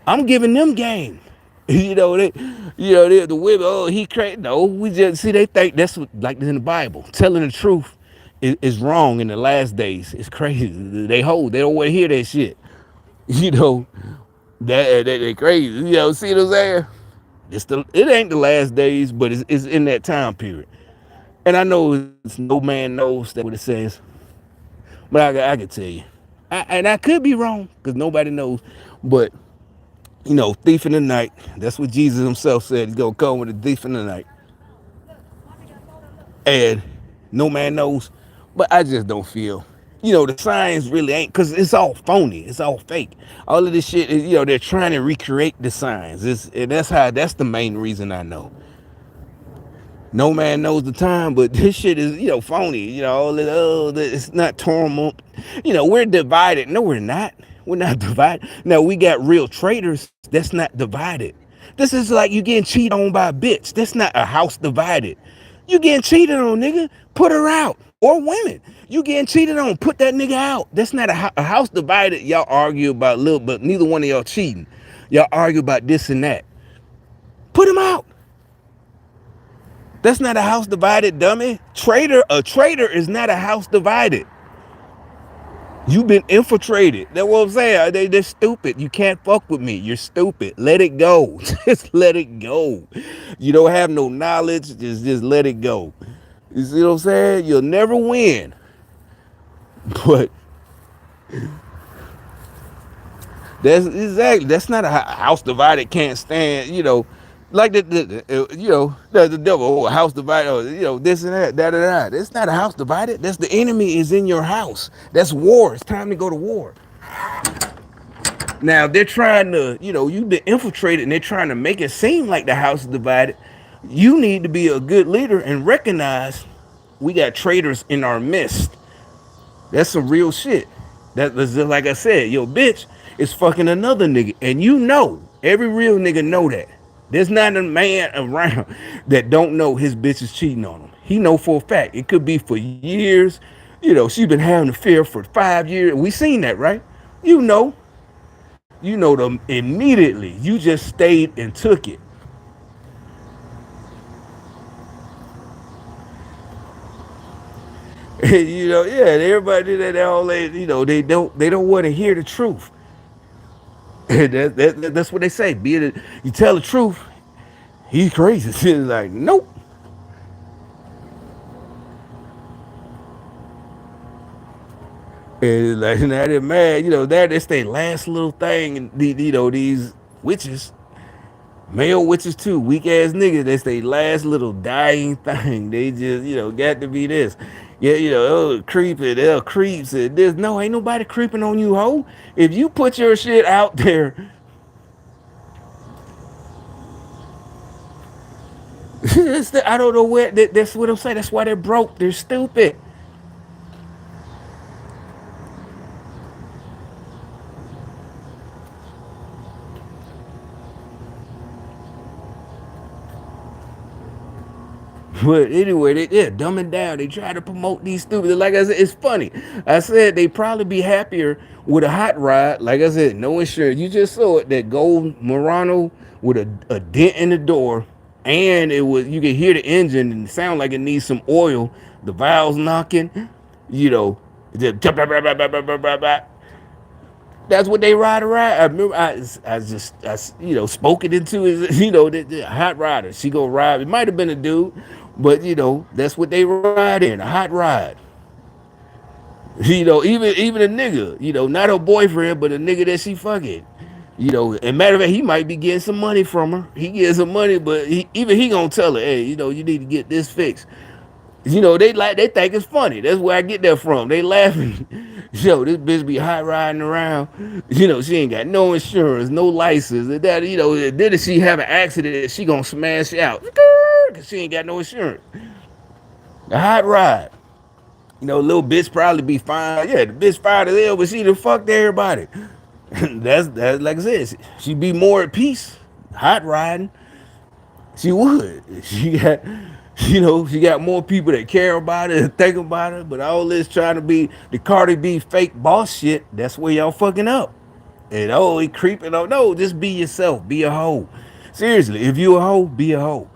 Speaker 1: I'm giving them game. The women, oh, he crazy. No, we just see, they think that's what, like in the Bible. Telling the truth is wrong in the last days. It's crazy. They don't want to hear that shit. They crazy. See what I'm saying? It ain't the last days, but it's in that time period. And I know no man knows that what it says, but I can tell you, and I could be wrong because nobody knows. But thief in the night. That's what Jesus himself said. He's gonna come with a thief in the night, and no man knows. But I just don't feel. The science really ain't, because it's all phony. It's all fake. All of this shit is, they're trying to recreate the science. And that's the main reason I know. No man knows the time, but this shit is, phony. It's not torn up. We're divided. No, we're not. We're not divided. Now, we got real traitors. That's not divided. This is like you getting cheated on by a bitch. That's not a house divided. You getting cheated on, nigga. Put her out. Or women. You getting cheated on. Put that nigga out. That's not a house divided. Y'all argue about little, but neither one of y'all cheating. Y'all argue about this and that. Put him out. That's not a house divided, dummy. A traitor is not a house divided. You've been infiltrated. That's what I'm saying. They're stupid. You can't fuck with me. You're stupid. Let it go. Just let it go. You don't have no knowledge. Just let it go. You see what I'm saying? You'll never win. But that's not a house divided can't stand. Like the devil. Oh, a house divided. Oh, this and that. Da da da. It's not a house divided. That's the enemy is in your house. That's war. It's time to go to war. Now they're trying to, you've been infiltrated and they're trying to make it seem like the house is divided. You need to be a good leader and recognize we got traitors in our midst. That's some real shit. That's just like I said, yo, bitch is fucking another nigga. And every real nigga know that. There's not a man around that don't know his bitch is cheating on him. He know for a fact. It could be for years. She's been having an affair for 5 years. We seen that, right? You know. You know them immediately. You just stayed and took it. Yeah, everybody that all they don't want to hear the truth. That's what they say. You tell the truth, he's crazy. It's like, nope. And like now they're mad. That's their last little thing. And these witches, male witches too, weak ass niggas. That's their last little dying thing. They just, got to be this. Yeah, creeping, they'll creeps and this. No, ain't nobody creeping on you, ho. If you put your shit out there, I don't know where. That's what I'm saying. That's why they're broke. They're stupid. But anyway, they're dumbing down. They try to promote these stupid. Like I said, it's funny. I said they probably be happier with a hot rod. Like I said, no insurance. You just saw it. That gold Murano with a dent in the door, and you can hear the engine and it sound like it needs some oil. The valves knocking. You know, that's what they ride around. I remember spoke it into his, the hot rider. She go ride. It might have been a dude, but that's what they ride in, a hot ride. Even a nigga, not her boyfriend, but a nigga that she fucking. And matter of fact, he might be getting some money from her. He gets some money, but he gonna tell her, hey, you need to get this fixed. They think it's funny. That's where I get that from. They laughing. This bitch be hot riding around. She ain't got no insurance, no license. And that, then if she have an accident, she gonna smash out. Cause she ain't got no insurance. A hot ride. Little bitch probably be fine. Yeah, the bitch fine as hell, but she done fucked everybody. That's like I said, she be more at peace. Hot riding. She would. She got more people that care about it and think about it. But all this trying to be the Cardi B fake boss shit, that's where y'all fucking up. And he creeping on. No, just be yourself. Be a hoe. Seriously, if you a hoe, be a hoe.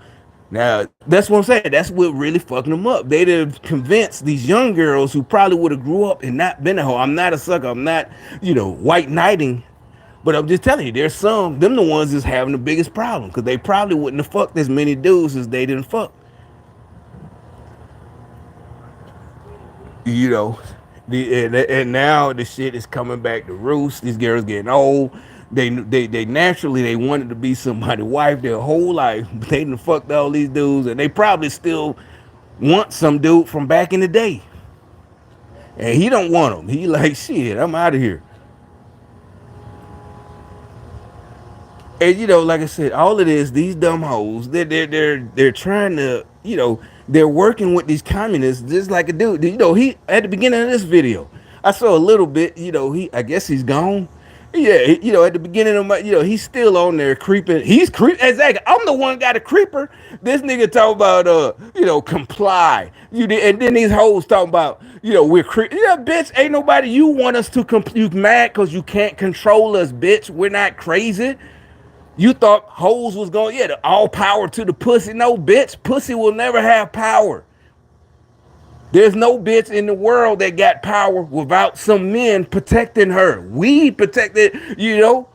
Speaker 1: Now, that's what I'm saying. That's what really fucking them up. They'd have convinced these young girls who probably would have grew up and not been a hoe. I'm not a sucker. I'm not, white knighting. But I'm just telling you, there's them the ones that's having the biggest problem. Because they probably wouldn't have fucked as many dudes as they didn't fuck. you know, and now the shit is coming back to roost. These girls getting old. They naturally they wanted to be somebody's wife their whole life. They done fucked all these dudes, and they probably still want some dude from back in the day. And he don't want them. He like shit. I'm out of here. And like I said, all of this, these dumb hoes, they're trying to, they're working with these communists just like a dude. He at the beginning of this video, I saw a little bit. I guess he's gone. Yeah, at the beginning of my, he's still on there creeping. He's creep exactly. I'm the one got a creeper. This nigga talking about comply. And then these hoes talking about we're creep. Yeah, bitch, ain't nobody. You want us to you mad because you can't control us, bitch. We're not crazy. You thought hoes was going, all power to the pussy. No, bitch. Pussy will never have power. There's no bitch in the world that got power without some men protecting her. We protected, you know.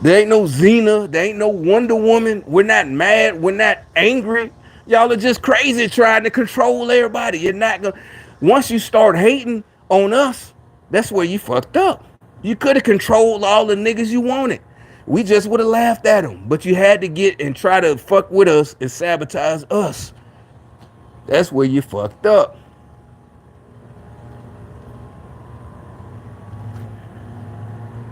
Speaker 1: There ain't no Xena. There ain't no Wonder Woman. We're not mad. We're not angry. Y'all are just crazy trying to control everybody. You're not gonna. Once you start hating on us, that's where you fucked up. You could have controlled all the niggas you wanted. We just would have laughed at them. But you had to get and try to fuck with us and sabotage us. That's where you fucked up.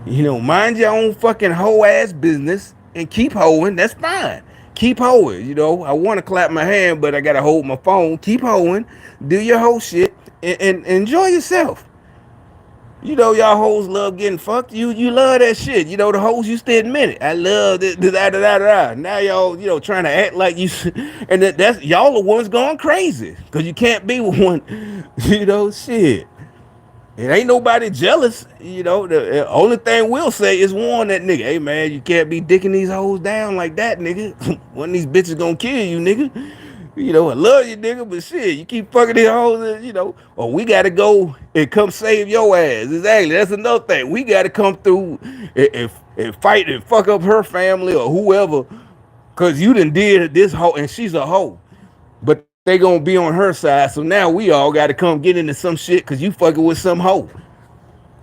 Speaker 1: You know, mind your own fucking hoe ass business and keep hoeing. That's fine. Keep hoeing. You know, I want to clap my hand, but I gotta hold my phone. Keep hoeing. Do your hoe shit and enjoy yourself. You know, y'all hoes love getting fucked. You love that shit. You know, the hoes used to admit it. I love it. Da, da, da, da. Now y'all, you know, trying to act like you, and that's y'all the ones going crazy because you can't be with one. You know, shit. It ain't nobody jealous, you know. The only thing we'll say is warn that nigga. Hey man, you can't be dicking these hoes down like that, nigga. One of these bitches gonna kill you, nigga. You know, I love you, nigga, but shit, you keep fucking these hoes, you know. Or we gotta go and come save your ass. Exactly. That's another thing. We gotta come through and fight and fuck up her family or whoever, cause you done did this hoe and she's a hoe. But they gonna be on her side. So now we all gotta come get into some shit cause you fucking with some hoe.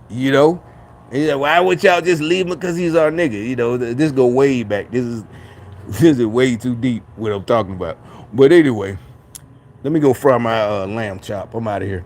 Speaker 1: You know? And like, why would y'all just leave him because he's our nigga? You know, this go way back. This is way too deep what I'm talking about. But anyway, let me go fry my lamb chop. I'm out of here.